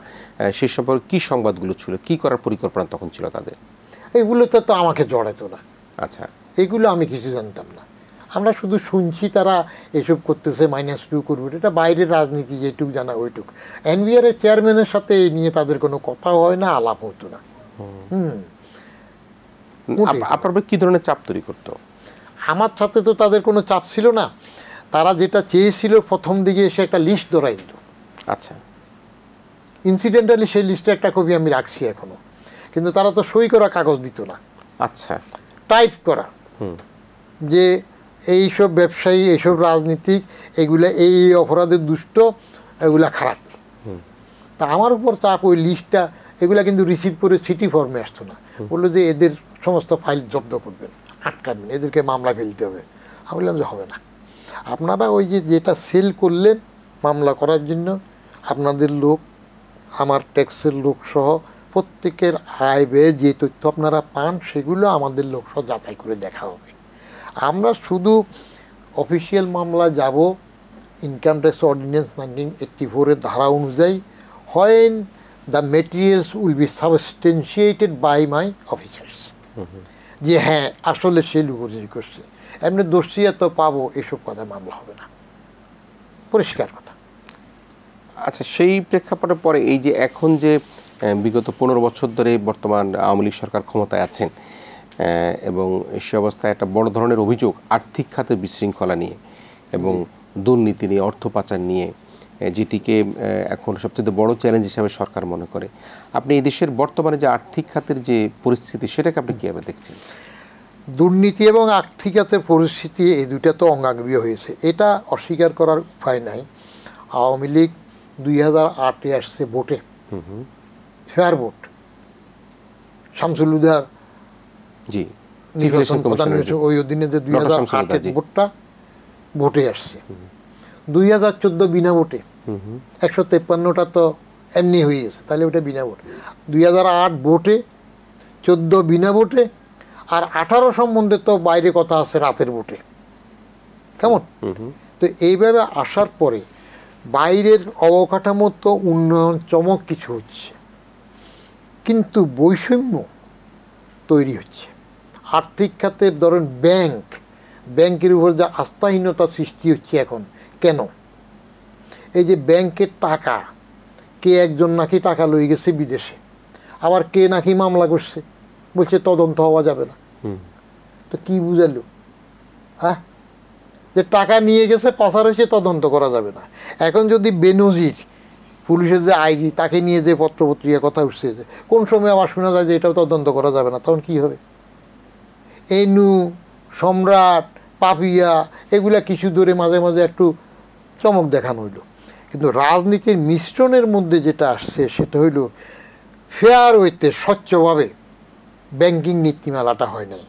সেই সম্পর্কে কী সংবাদগুলো ছিল, কী করার পরিকল্পনা তখন ছিল তাদের? এগুলোতে তো আমাকে জড়াতো না, আচ্ছা, এগুলো আমি কিছু জানতাম না। আমরা শুধু শুনছি তারা এসব করতেছে, -2 করবে, এটা বাইরের রাজনীতি, যেটুক জানা ওইটুক। এনবিআর এর চেয়ারম্যানের সাথে এই নিয়ে তাদের কোনো কথা হয় না, আলাপ হতো না। আপনার উপর কী ধরনের চাপ তৈরি করতো? আমার সাথে তো তাদের কোনো চাপ ছিল না। তারা যেটা চেয়েছিল, প্রথম দিকে এসে একটা লিস্ট ধরাই দিল। আচ্ছা, ইনসিডেন্টালি সেই লিস্টে একটা কপি আমি রাখছি এখনো, কিন্তু তারা তো সই করা কাগজ দিত না, আচ্ছা, টাইপ করা, যে এইসব ব্যবসায়ী, এইসব রাজনীতিক, এগুলা এই অপরাধের দুষ্ট, এগুলা খারাপ। তা আমার উপর চাপ, ওই লিস্টটা, এগুলা কিন্তু রিসিভ করে সিটি ফর্মে আসতো না। বললো যে এদের সমস্ত ফাইল জব্দ করবেন, আটকাবেন, এদেরকে মামলা ফেলতে হবে। আমি বললাম যে হবে না, আপনারা ওই যে যেটা সেল করলেন মামলা করার জন্য, আপনাদের লোক, আমার ট্যাক্সের লোক সহ প্রত্যেকের আয় ব্যয় যে তথ্য আপনারা পান, সেগুলো আমাদের লোক সহ যাচাই করে দেখা হবে। আমরা শুধু অফিসিয়াল মামলা যাব ইনকাম ট্যাক্স অর্ডিন্যান্স 1984 এর ধারা অনুযায়ী, when the materials will be substantiated by my officers, যে হ্যাঁ আসলে সে লুকোচুরি করছে, এমনি দোষী এত পাবো, এসব কথা মামলা হবে না, পরিষ্কার কথা। আচ্ছা, সেই প্রেক্ষাপটের পরে এই যে এখন যে বিগত 15 বছর ধরে বর্তমান আওয়ামী লীগ সরকার ক্ষমতায় আছেন, এবং সে অবস্থায় একটা বড় ধরনের অভিযোগ আর্থিক খাতে বিশৃঙ্খলা নিয়ে এবং দুর্নীতি নিয়ে, অর্থ পাচার নিয়ে, যেটিকে এখন সবচেয়ে বড় চ্যালেঞ্জ হিসাবে সরকার মনে করে। আপনি এই দেশের বর্তমানে যে আর্থিক খাতের যে পরিস্থিতি, সেটাকে আপনি কীভাবে দেখছেন? দুর্নীতি এবং আর্থিক খাতের পরিস্থিতি, এই দুইটা তো অঙ্গাঙ্গী হয়েছে, এটা অস্বীকার করার উপায় নাই। আওয়ামী লীগ 2008-এ আসছে ভোটে, ফেয়ার ভোট, শামসুল হুদার জি, নির্বাচন প্রধান ওই অধীনে যে 2008-এর ভোটটা ভোটে আসছে। 2014 বিনা ভোটে, 153টা তো এমনি হয়ে গেছে, তাহলে ওটা বিনা ভোট। 2008 ভোটে, 14 বিনা ভোটে, আর 18 সম্বন্ধে তো বাইরে কথা আছে রাতের ভোটে, কেমন? তো এইভাবে আসার পরে বাইরের অবকাঠামো তো উন্নয়ন চমক কিছু হচ্ছে, কিন্তু বৈষম্য তৈরি হচ্ছে। আর্থিক খাতের ধরেন ব্যাংকের উপর যা আস্থাহীনতা সৃষ্টি হচ্ছে এখন, কেন? এই যে ব্যাংকের টাকা, কে একজন নাকি টাকা লই গেছে বিদেশে, আবার কে নাকি মামলা করছে, বলছে তদন্ত হওয়া যাবে না। তো কি বুঝালো? হ্যাঁ, যে টাকা নিয়ে গেছে, পাচার হয়েছে, তদন্ত করা যাবে না। এখন যদি বেনজির, পুলিশের যে আইজি, তাকে নিয়ে যে পত্রপত্রিকা কথা উঠছে, কোন সময় আবার শোনা যায় যে এটাও তদন্ত করা যাবে না, তখন কি হবে? এনু, সম্রাট, পাপিয়া, এগুলা কিছু ধরে মাঝে মাঝে একটু চমক দেখানো হইল, কিন্তু রাজনীতির মিশ্রণের মধ্যে যেটা আসছে সেটা হইল ফেয়ার ওয়েতে, স্বচ্ছভাবে ব্যাংকিং নীতিমালাটা হয় নাই।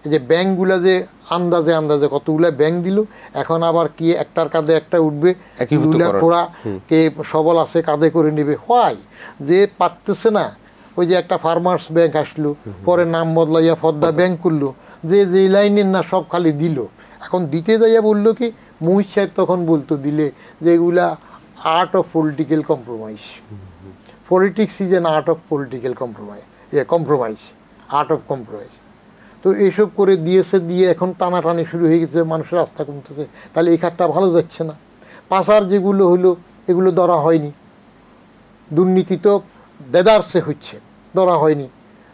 এই যে ব্যাংকগুলা যে আন্দাজে আন্দাজে কতগুলা ব্যাংক দিল, এখন আবার কি একটার কাঁধে একটা উঠবে, খোড়া কে সবল আছে কাঁধে করে নেবে, হয় যে পারতেছে না। ওই যে একটা ফার্মার্স ব্যাংক আসলো, পরে নাম বদলাইয়া ফদ্দা ব্যাংক করলো, যে লাইনের না সব খালি দিল। এখন দিতে যাইয়া বললো কি, মুহিত সাহেব তখন বলতো দিলে যে এগুলা art of political compromise, politics is an art of political compromise, art of compromise. তো এইসব করে দিয়েছে, দিয়ে এখন টানাটানি শুরু হয়ে গেছে, মানুষের আস্থা কমতেছে, তাহলে এই খাতটা ভালো যাচ্ছে না। পাচার যেগুলো হলো, এগুলো ধরা হয়নি। দুর্নীতি তো দেদারসে হচ্ছে, ধরা হয়নি।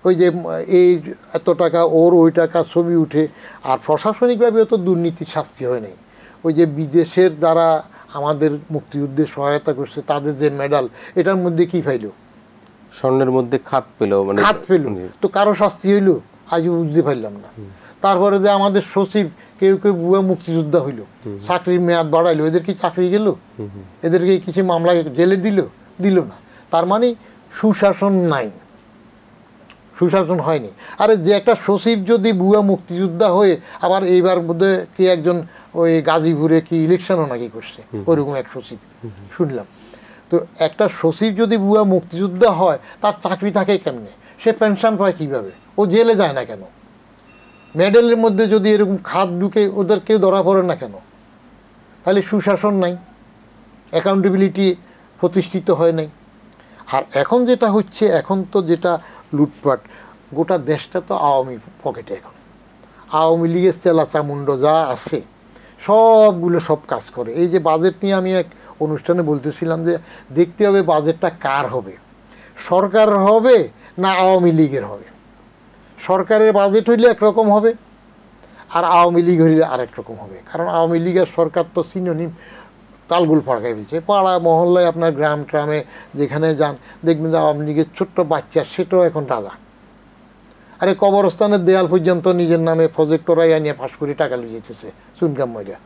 ওই যে এই এত টাকা ওর, ওই টাকা ছবি উঠে, আর প্রশাসনিকভাবেও তো দুর্নীতির শাস্তি হয় নাই। ওই যে বিদেশের যারা আমাদের মুক্তিযুদ্ধে সহায়তা করছে, তাদের যে মেডাল, এটার মধ্যে কি পাইল? স্বর্ণের মধ্যে খাত পেল, মানে খাত পেল, তো কারো শাস্তি হইল? আজও বুঝতে পারলাম না। তারপরে যে আমাদের সচিব, কেউ কেউ বুয়া মুক্তিযোদ্ধা হইল, চাকরির মেয়াদ বাড়াইলো, এদের কি চাকরি গেল? এদেরকে কিছু মামলা জেলে দিল না। তার মানে সুশাসন নাই, সুশাসন হয়নি। আরে যে একটা সচিব যদি বুয়া মুক্তিযোদ্ধা হয়ে আবার এইবার বোধহয় কি একজন ওই গাজীপুরে কি ইলেকশনও নাকি করছে ওইরকম এক সচিব শুনলাম। তো একটা সচিব যদি বুয়া মুক্তিযোদ্ধা হয় তার চাকরি থাকে কেমনে, সে পেনশন পায় কীভাবে, ও জেলে যায় না কেন, মেডেলের মধ্যে যদি এরকম খাত ঢুকে ওদের কেউ ধরা পড়ে না কেন? তাহলে সুশাসন নাই, অ্যাকাউন্টেবিলিটি প্রতিষ্ঠিত হয় নাই। আর এখন যেটা হচ্ছে, এখন তো যেটা লুটপাট, গোটা দেশটা তো আওয়ামী পকেটে। এখন আওয়ামী লীগের চেলা চামুন্ড যা আছে সবগুলো সব কাজ করে। এই যে বাজেট নিয়ে আমি এক অনুষ্ঠানে বলতেছিলাম যে দেখতে হবে বাজেটটা কার হবে, সরকারের হবে না আওয়ামী লীগের হবে। সরকারের বাজেট হইলে একরকম হবে, আর আওয়ামী লীগ হইলে আরেক রকম হবে। কারণ আওয়ামী লীগ আর সরকার তো সিনোনিম, তালগুল ফাড়কাই ফেলছে। পাড়া মহল্লায় আপনার গ্রাম ট্রামে যেখানে যান দেখবেন যে আওয়ামী লীগের ছোট্ট বাচ্চা সেটাও এখন রাজা। আরে কবরস্থানের দেয়াল পর্যন্ত নিজের নামে প্রজেক্ট করাই নিয়ে ফাঁস করে টাকা লিখেছে চুনকাম মজা।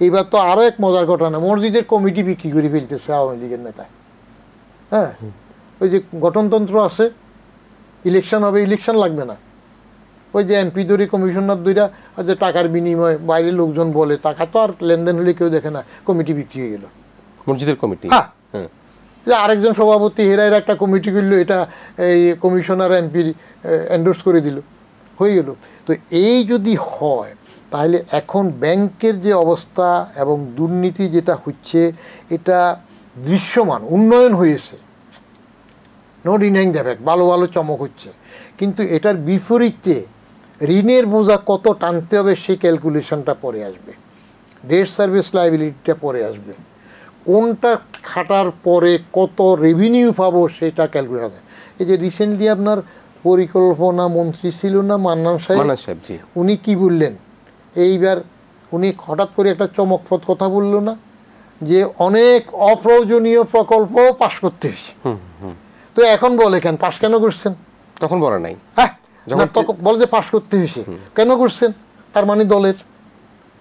এইবার তো আরও এক মজার ঘটনা, মসজিদের কমিটি বিক্রি করে ফেলতেছে আওয়ামী লীগের নেতা। হ্যাঁ, ওই যে গঠনতন্ত্র আছে, ইলেকশন হবে, ইলেকশন লাগবে না, ওই যে এমপি ধরে কমিশনার দুইটা যে টাকার বিনিময়ে বাইরের লোকজন বলে, টাকা তো আর লেনদেন হলে কেউ দেখে না, কমিটি বিক্রি হয়ে গেল মসজিদের কমিটি। হ্যাঁ, যে আরেকজন সভাপতি হেরাইর একটা কমিটি করলো, এটা এই কমিশনার এমপির এন্ডোর্স করে দিল, হয়ে গেল। তো এই যদি হয় তাহলে এখন ব্যাংকের যে অবস্থা এবং দুর্নীতি যেটা হচ্ছে এটা দৃশ্যমান, উন্নয়ন হয়েছে, নো ডিনাইং দ্য ফ্যাক্ট, ভালো ভালো চমক হচ্ছে। কিন্তু এটার বিপরীতে ঋণের বোঝা কত টানতে হবে সেই ক্যালকুলেশনটা পরে আসবে, ডেট সার্ভিস লায়াবিলিটিটা পরে আসবে, কোনটা খাটার পরে কত রেভিনিউ পাবো সেটা ক্যালকুলেট হবে। এই যে রিসেন্টলি আপনার পরিকল্পনা মন্ত্রী ছিল না মান্নান সাহেব, উনি কি বললেন এইবার, উনি হঠাৎ করে একটা চমকপ্রদ কথা বললো না যে অনেক অপ্রয়োজনীয় প্রকল্প পাশ করতে হয়েছে। তো এখন বলে কেন পাশ কেন করছেন, তখন বলে নাই। হ্যাঁ, বলে যে পাশ করতে হয়েছে, কেন করছেন, তার মানে দলের।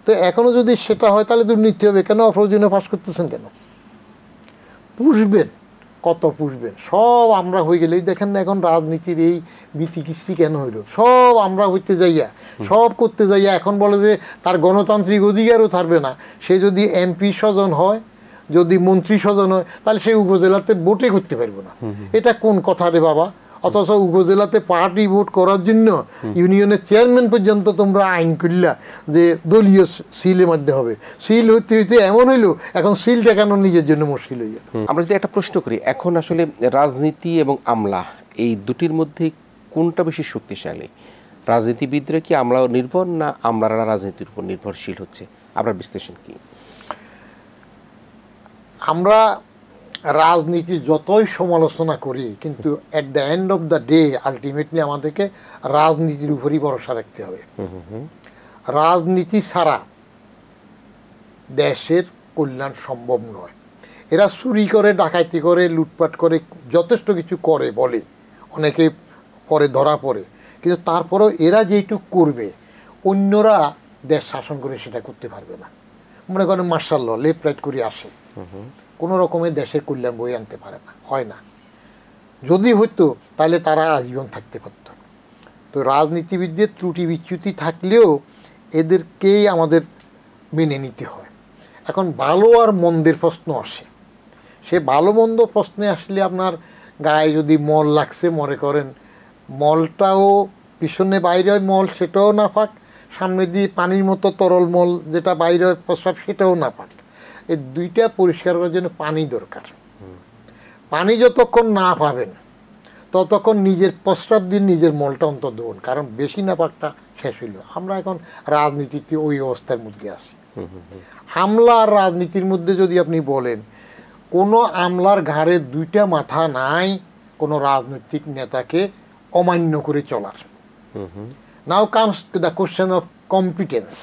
তো এখনও যদি সেটা হয় তাহলে দুর্নীতি হবে, কেন অপ্রয়োজনীয় পাশ করতেছেন কেন? পুষবেন, কত পুষবেন, সব আমরা হয়ে গেলেই দেখেন না এখন রাজনীতির এই বিতিকিস্তি কেন হইল, সব আমরা হইতে যাইয়া, সব করতে যাইয়া এখন বলে যে তার গণতান্ত্রিক অধিকারও থাকবে না। সে যদি এমপি স্বজন হয়, যদি মন্ত্রী স্বজন হয়, তাহলে সে উপজেলাতে ভোটে করতে পারবে না। এটা কোন কথা রে বাবা? অথচ উপজেলাতে পার্টি ভোট করার জন্য ইউনিয়নের চেয়ারম্যান পর্যন্ত তোমরা আইন করলা যে দলীয় সিলের মধ্যে হবে। সিল হইতে হইতে এমন হইলো এখন সিলটা কেন নিজের জন্য মুশকিল হয়ে গেল। আমরা যদি একটা প্রশ্ন করি, এখন আসলে রাজনীতি এবং আমলা এই দুটির মধ্যে কোনটা বেশি শক্তিশালী? রাজনীতিবিদরা কি আমলা নির্ভর না আমলারা রাজনীতির উপর নির্ভরশীল হচ্ছে? আপনার বিশ্লেষণ কি? আমরা রাজনীতি যতই সমালোচনা করি কিন্তু at the end of the day ultimately আমাদেরকে রাজনীতির উপরই ভরসা রাখতে হবে। রাজনীতি ছাড়া দেশের কল্যাণ সম্ভব নয়। এরা চুরি করে, ডাকাতি করে, লুটপাট করে, যথেষ্ট কিছু করে বলে, অনেকে পরে ধরা পড়ে, কিন্তু তারপরেও এরা যেটুক করবে অন্যরা দেশ শাসন করে সেটা করতে পারবে না। মনে করেন মার্শাল ল, লেফট রাইট করে আসে, কোনো রকমের দেশের কল্যাণ বই আনতে পারে না, হয় না। যদি হতো তাহলে তারা আজীবন থাকতে পারত। তো রাজনীতিবিদদের ত্রুটি বিচ্যুতি থাকলেও এদেরকেই আমাদের মেনে নিতে হয়। এখন ভালো আর মন্দের প্রশ্ন আসে, সে ভালো মন্দ প্রশ্নে আসলে আপনার গায়ে যদি মল লাগছে, মনে করেন মলটাও পিছনে বাইরে হয় মল, সেটাও না পাক, সামনে দিয়ে পানির মতো তরল মল যেটা বাইরে হয় প্রস্রাব, সেটাও না পাক। এই দুইটা পরিষ্কার করার জন্য পানি দরকার। পানি যতক্ষণ না পাবেন ততক্ষণ নিজের প্রস্রাব দিয়ে নিজের মলটা অন্তত দেবেন, কারণ বেশি না পাকটা শেষ হইল। আমরা এখন রাজনীতিতে ওই অবস্থার মধ্যে আছি। আমলা আর রাজনীতির মধ্যে যদি আপনি বলেন, কোনো আমলার ঘাড়ে দুইটা মাথা নাই কোনো রাজনৈতিক নেতাকে অমান্য করে চলার। নাও comes the question of competence.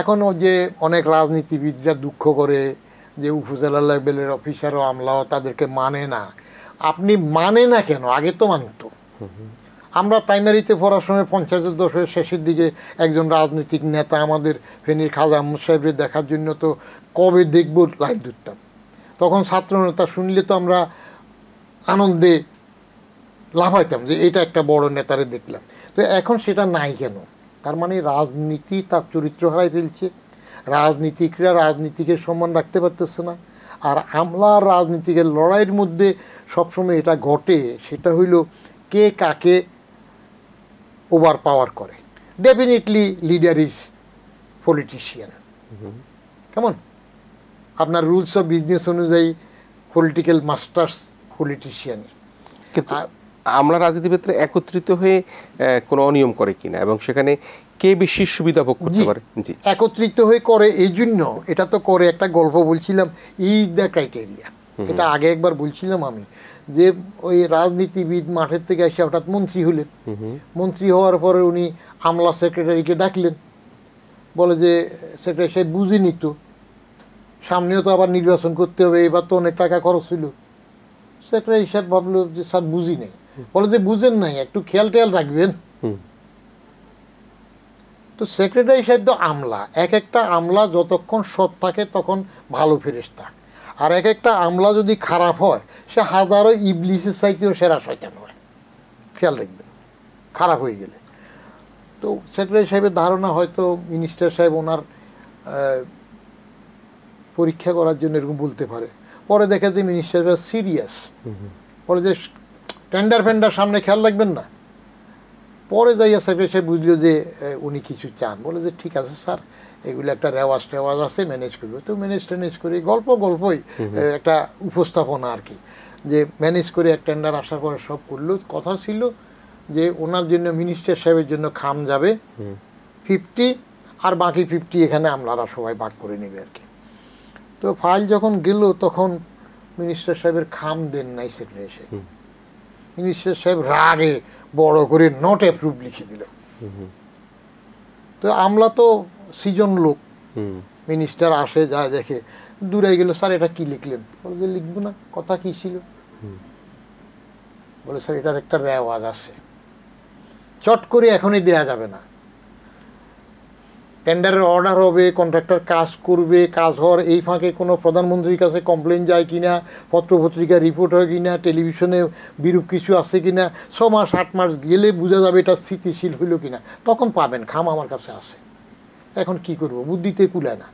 এখনও যে অনেক রাজনীতিবিদরা দুঃখ করে যে উপজেলা লেভেলের অফিসারও আমলাও তাদেরকে মানে না। আপনি মানে না কেন? আগে তো মানত। আমরা প্রাইমারিতে পড়ার সময় 50-এর দশকের শেষের দিকে একজন রাজনৈতিক নেতা আমাদের ফেনীর খাজা আহমদ সাহেবের দেখার জন্য তো কবে দেখব লাইন ধরতাম। তখন ছাত্র নেতা শুনলে তো আমরা আনন্দে লাফাইতাম যে এটা একটা বড় নেতারে দেখলাম। তো এখন সেটা নাই কেন? তার মানে রাজনীতি তার চরিত্র হারাই ফেলছে, রাজনীতিকরা রাজনীতিকে সম্মান রাখতে পারতেছে না। আর আমলা আর রাজনীতিকের লড়াইয়ের মধ্যে সবসময় এটা ঘটে, সেটা হইল কে কাকে ওভার পাওয়ার করে। ডেফিনেটলি লিডার ইজ পলিটিশিয়ান, কেমন আপনার রুলস অফ বিজনেস অনুযায়ী পলিটিক্যাল মাস্টার্স পলিটিশিয়ান। কিন্তু আমরা রাজনীতিবিদরা একত্রিত হয়ে কোনো অনিয়ম করে কিনা এবং সেখানে কে বেশি সুবিধা ভোগ করতে পারে? জি, একত্রিত হয়ে করে, এই জন্য এটা তো করে। একটা গল্প বলছিলাম, ইজ দ্য ক্রাইটেরিয়া, এটা আগে একবার বলছিলাম আমি, যে ওই রাজনীতিবিদ মাঠের থেকে এসে হঠাৎ মন্ত্রী হলেন। মন্ত্রী হওয়ার পরে উনি আমলা সেক্রেটারিকে ডাকলেন, বলে যে সেক্রেটারি সাহেব বুঝিনি তো, সামনেও তো আবার নির্বাচন করতে হবে, এবার তো অনেক টাকা খরচ হইল। সেক্রেটারি সাহেব ভাবলো যে স্যার বুঝি নাই। বলে যে বুঝেন নাই, একটু খেয়াল টেয়াল রাখবেন। তো সেক্রেটারি সাহেব তো আমলা, এক একটা আমলা যতক্ষণ সৎ থাকে তখন ভালো ফেরেশতা, আর এক একটা আমলা যদি খারাপ হয় সে হাজারো ইবলিসের চাইতেও সেরা শয়তান হয়, খেয়াল রাখবেন খারাপ হয়ে গেলে। তো সেক্রেটারি সাহেবের ধারণা হয়তো মিনিস্টার সাহেব ওনার পরীক্ষা করার জন্য এরকম বলতে পারে। পরে দেখে যে মিনিস্টার সাহেব সিরিয়াস, বলে যে টেন্ডার ফেন্ডার সামনে খেয়াল রাখবেন না। পরে যাইয়া সেক্রেটারি সাহেব বুঝলো যে উনি কিছু চান, বলে যে ঠিক আছে স্যার, এগুলো একটা রেওয়াজ টেওয়াজ আছে, ম্যানেজ করবে। তো ম্যানেজ করে গল্পই একটা উপস্থাপনা আর কি, যে ম্যানেজ করে এক টেন্ডার আসার পরে সব করলো। কথা ছিল যে ওনার জন্য মিনিস্টার সাহেবের জন্য খাম যাবে 50, আর বাকি 50 এখানে আমলারা সবাই ভাগ করে নেবে আর কি। তো ফাইল যখন গেল তখন মিনিস্টার সাহেবের খাম দেন নাই সেক্রেটারি সাহেব। মিনিস্টার সাহেব রাগে বড় করে নট অ্যাপ্রুভ লিখে দিল। তো আমলা তো সৃজন লোক, মিনিস্টার আসে যায় দেখে, দূরে গেল, স্যার এটা কি লিখলেন? বলে যে লিখবো না, কথা কি ছিল? বলে স্যার এটার একটা রেওয়াজ আছে, চট করে এখনই দেয়া যাবে না। টেন্ডারের অর্ডার হবে, কন্ট্রাক্টর কাজ করবে, কাজ হওয়ার এই ফাঁকে কোনো প্রধানমন্ত্রীর কাছে কমপ্লেন যায় কিনা, পত্রপত্রিকায় রিপোর্ট হয় কিনা, টেলিভিশনে বিরূপ কিছু আছে কিনা, 6 মাস 8 মাস গেলে বোঝা যাবে এটা স্থিতিশীল হইল কিনা, তখন পাবেন। খাম আমার কাছে আছে, এখন কি করব, বুদ্ধিতে কুলায় না।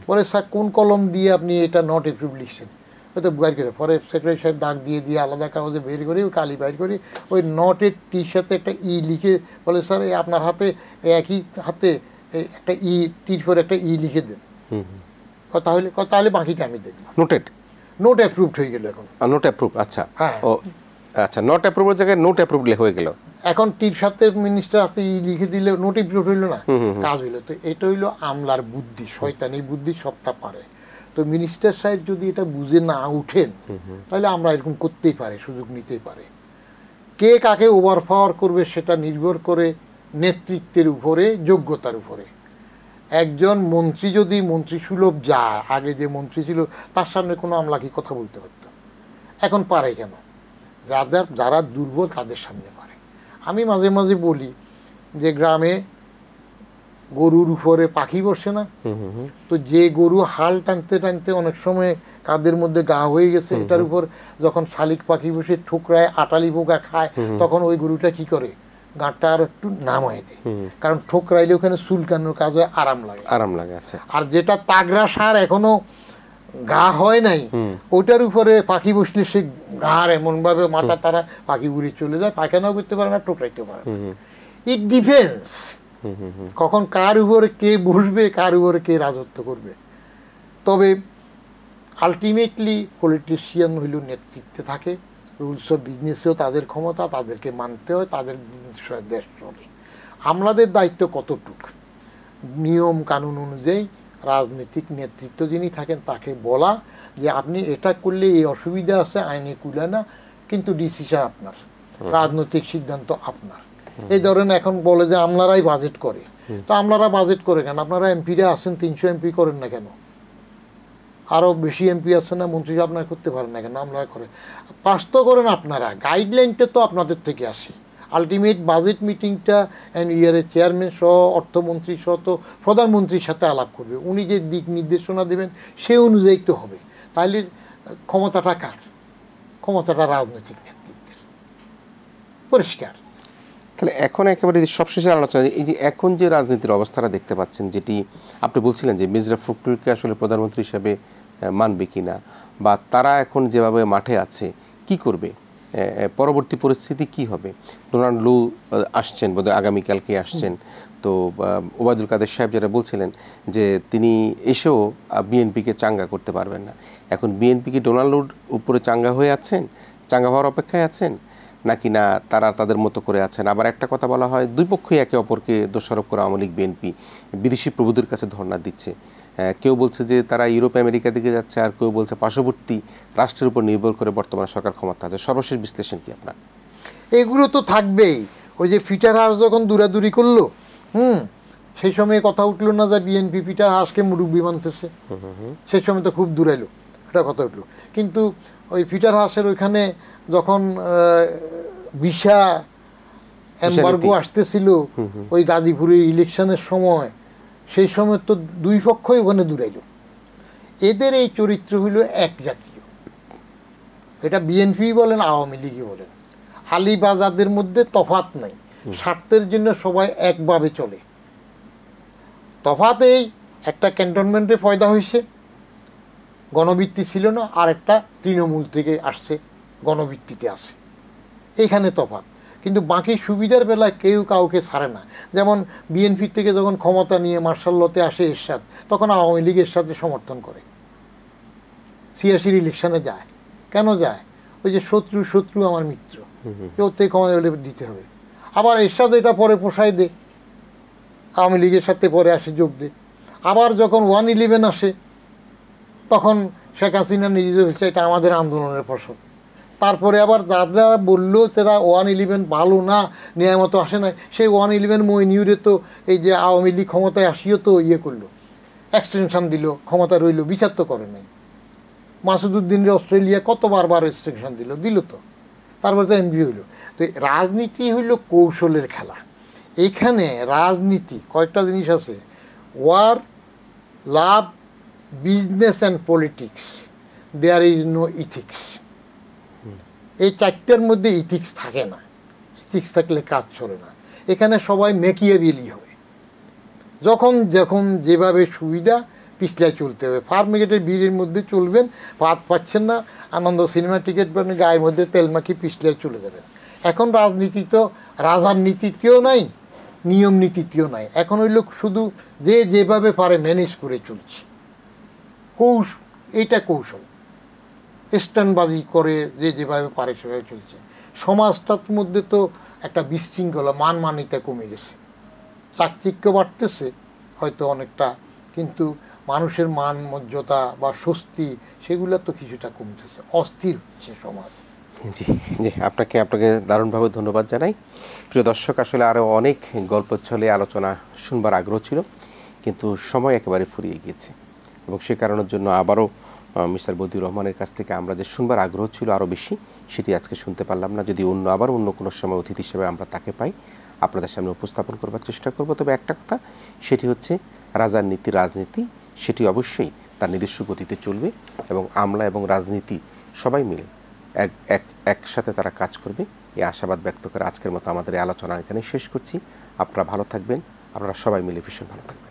পরে স্যার কোন কলম দিয়ে আপনি এটা নট অ্যাপ্রুভ লিখছেন? হয়তো বাইর করে, পরে সেক্রেটারি সাহেব দাগ দিয়ে আলাদা কাগজে বের করে ওই কালি বাইর করে ওই নটের টির সাথে একটা ই লিখে বলে স্যার এই আপনার হাতে একই হাতে একটা ই টির পরে একটা ই লিখে দেন। তাহলে বাকিটা আমি দেখব। নোট অ্যাপ্রুভড হয়ে গেল এখন। নোট অ্যাপ্রুভ, আচ্ছা। হ্যাঁ, ও আচ্ছা, নট অ্যাপ্রুভের জায়গায় নোট অ্যাপ্রুভ হয়ে গেল। এখন টির সাথে মিনিস্টার হাতে ই লিখে দিলে নোট অ্যাপ্রুভ হইল না, কাজ হইলো। তো এটা হইলো আমলার বুদ্ধি, শয়তান এই বুদ্ধি সবটা পারে। তো মিনিস্টার সাহেব যদি এটা বুঝে না উঠেন তাহলে আমরা এরকম করতেই পারি, সুযোগ নিতেই পারে। কে কাকে ওভার পাওয়ার করবে সেটা নির্ভর করে নেতৃত্বের উপরে, যোগ্যতার উপরে। একজন মন্ত্রী যদি মন্ত্রী সুলভ যায়, আগে যে মন্ত্রী ছিল তার সামনে কোনো আমলা কি কথা বলতে পারত? এখন পারে কেন? যারা দুর্বল তাদের সামনে পারে। আমি মাঝে মাঝে বলি যে গ্রামে গরুর উপরে পাখি বসে না, তো যে গরু হাল টানতে টানতে অনেক সময় কাদের মধ্যে গা হয়ে গেছে, এটার উপর যখন শালিক পাখি বসে ঠোকরায় আটালি পোকা খায়, তখন ওই গরুটা কি করে, গাঁটটা আর একটু নামায় দেয়, কারণ ঠোকরাইলে ওখানে চুলকানোর কাজ হয়, আরাম লাগে। আচ্ছা, আর যেটা তাগড়া সার এখনো গা হয় নাই, ওটার উপরে পাখি বসলে সে গাঁর এমন ভাবে মাথা তারা পাখি উড়ে চলে যায়, পায়খানাও করতে পারে না, ঠোকরাইতে পারে না। ইট ডিফেন্স কখন কার উপরে কে বসবে, কার উপরে কে রাজত্ব করবে। তবে আলটিমেটলি পলিটিশিয়ান হইল নেতৃত্বে থাকে, রুলস অফ বিজনেসেও তাদের ক্ষমতা, তাদেরকে মানতে হয়, তাদের দেশ চলে। আমলাদের দায়িত্ব কতটুক, নিয়ম কানুন অনুযায়ী রাজনৈতিক নেতৃত্ব যিনি থাকেন তাকে বলা যে আপনি এটা করলে এই অসুবিধা আছে, আইনে কুলে না, কিন্তু ডিসিশন আপনার, রাজনৈতিক সিদ্ধান্ত আপনার। এই ধরেন এখন বলে যে আমলারাই বাজেট করে, তো আমলারা বাজেট করে কেন? আপনারা এমপিরা আছেন, 300 এমপি করেন না কেন? আরও বেশি এমপি আছে না, মন্ত্রী আপনারা করতে পারেন না কেন? আমলারা করে। পাস তো করেন আপনারা, গাইডলাইনটা তো আপনাদের থেকে আসে। আলটিমেট বাজেট মিটিংটা ইয়ারের চেয়ারম্যান সহ, অর্থমন্ত্রী সহ তো প্রধানমন্ত্রীর সাথে আলাপ করবে, উনি যে দিক নির্দেশনা দেবেন সে অনুযায়ী তো হবে। তাহলে ক্ষমতাটা কার? ক্ষমতাটা রাজনৈতিক নেতৃত্বের, পরিষ্কার। তাহলে এখন একেবারে সবশেষে আলোচনা, এই যে এখন যে রাজনীতির অবস্থাটা দেখতে পাচ্ছেন, যেটি আপনি বলছিলেন যে মির্জা ফখরুলকে আসলে প্রধানমন্ত্রী হিসেবে মানবে কিনা, বা তারা এখন যেভাবে মাঠে আছে কি করবে, পরবর্তী পরিস্থিতি কি হবে। ডোনাল্ড লু আসছেন বোধহয় আগামীকালকে আসছেন, তো ওবায়দুল কাদের সাহেব যারা বলছিলেন যে তিনি এসেও বিএনপিকে চাঙ্গা করতে পারবেন না। এখন বিএনপি কি ডোনাল্ড লুর উপরে চাঙ্গা হয়ে আছেন, চাঙ্গা হওয়ার অপেক্ষায় আছেন, নাকি না তারা তাদের মতো করে আছেন? আবার একটা কথা বলা হয়, দুই পক্ষই একে অপরকে দোষারোপ করে আওয়ামী লীগ বিএনপি বিদেশি প্রভুদের কাছে ধর্ণা দিচ্ছে। কেউ বলছে যে তারা ইউরোপ আমেরিকা দিকে যাচ্ছে, আর কেউ বলছে পার্শ্ববর্তী রাষ্ট্রের উপর নির্ভর করে বর্তমানে সরকার ক্ষমতা আছে। সর্বশেষ বিশ্লেষণ কি আপনার? এগুলো তো থাকবেই। ওই যে পিটার হাস যখন দূরাদূরি করলো, সেই সময় কথা উঠলো না যে বিএনপি পিটার হাসকে মুরব্বী মানতেছে, সেই সময় তো খুব দূরাইলো, এটা কথা উঠলো। কিন্তু ওই পিটার হাসের ওইখানে যখন ভিসা এমবার্গো আসতেছিল ওই গাজীপুরের ইলেকশনের সময়, সেই সময় তো দুই পক্ষই ওখানে দূরাইল। এদের এই চরিত্র হইল এক জাতীয়, এটা বিএনপি বলেন আওয়ামী লীগই বলেন, আলীবাজাদের মধ্যে তফাৎ নাই, স্বার্থের জন্য সবাই একভাবে চলে। তফাৎ এই একটা ক্যান্টনমেন্টে পয়দা হয়েছে, গণভিত্তি ছিল না, আর একটা তৃণমূল থেকে আসছে, গণভিত্তিতে আসে, এইখানে তফাৎ। কিন্তু বাকি সুবিধার বেলায় কেউ কাউকে ছাড়ে না। যেমন বিএনপি থেকে যখন ক্ষমতা নিয়ে মার্শাল্লতে আসে এরশাদ, তখন আওয়ামী লীগ এরশাদকে সমর্থন করে, ৮৬ ইলেকশনে যায়। কেন যায়? ওই যে শত্রু শত্রু আমার মিত্র, ওতে ক্ষমতা দিতে হবে। আবার এরশাদ এটা পরে পোষায় দে, আওয়ামী লীগের সাথে পরে আসে যোগ দে। আবার যখন 1-11 আসে, তখন শেখ হাসিনা নিজেদের বলছে এটা আমাদের আন্দোলনের ফসল। তারপরে আবার যারা বললো তারা 1-11 ভালো না, ন্যায় মতো আসে না, সেই 1-11 মইনিউরে তো এই যে আওয়ামী লীগ ক্ষমতায় আসিও তো ইয়ে করলো, এক্সটেনশন দিল, ক্ষমতা রইল, বিচার তো করে নাই। মাসুদুদ্দিনের অস্ট্রেলিয়া কত বারবার এক্সটেনশন দিল তো, তারপরে তো এমপি হইল। তো রাজনীতি হইল কৌশলের খেলা। এখানে রাজনীতি কয়েকটা জিনিস আছে, war, love, business and politics, there is no ethics. এই চারটার মধ্যে ইথিক্স থাকে না, ইথিক্স থাকলে কাজ চলে না। এখানে সবাই মেকিয়াভেলি হবে, যখন যখন যেভাবে সুবিধা পিছলায় চলতে হবে। ফার্মগেটের ভিড়ের মধ্যে চলবেন, ভাত পাচ্ছেন না, আনন্দ সিনেমা টিকিট পাবেন, গায়ের মধ্যে তেল মাখি পিছলায় চলে যাবেন। এখন রাজনীতি তো রাজার নীতিতেও নাই, নিয়ম নীতিতেও নাই। এখন ওই লোক শুধু যে যেভাবে পারে ম্যানেজ করে চলছে, এইটা কৌশল, স্ট্যান্ডবাজি করে যে যেভাবে পারে সেভাবে চলছে। সমাজটার মধ্যে তো একটা বিশৃঙ্খলা, মানমানিতা কমে গেছে, চাকচিক্য বাড়তেছে হয়তো অনেকটা, কিন্তু মানুষের মান মর্যাদা বা স্বস্তি সেগুলো তো কিছুটা কমতেছে, অস্থির হচ্ছে সমাজ। জি জি, আপনাকে দারুণভাবে ধন্যবাদ জানাই। প্রিয় দর্শক, আসলে আরও অনেক গল্প ছলে আলোচনা শুনবার আগ্রহ ছিল, কিন্তু সময় একেবারে ফুরিয়ে গিয়েছে, এবং সে কারণের জন্য আবারও মিস্টার বদিউর রহমানের কাছ থেকে আমরা যে শুনবার আগ্রহ ছিল আরও বেশি, সেটি আজকে শুনতে পারলাম না। যদি অন্য কোনো সময় অতিথি হিসেবে আমরা তাকে পাই, আপনাদের সামনে উপস্থাপন করবার চেষ্টা করব। তবে একটা কথা, সেটি হচ্ছে রাজার নীতি রাজনীতি, সেটি অবশ্যই তার নিজস্ব গতিতে চলবে, এবং আমলা এবং রাজনীতি সবাই মিলে একসাথে তারা কাজ করবে, এই আশাবাদ ব্যক্ত করে আজকের মতো আমাদের এই আলোচনা এখানে শেষ করছি। আপনারা ভালো থাকবেন, আপনারা সবাই মিলে ভীষণ ভালো থাকবেন।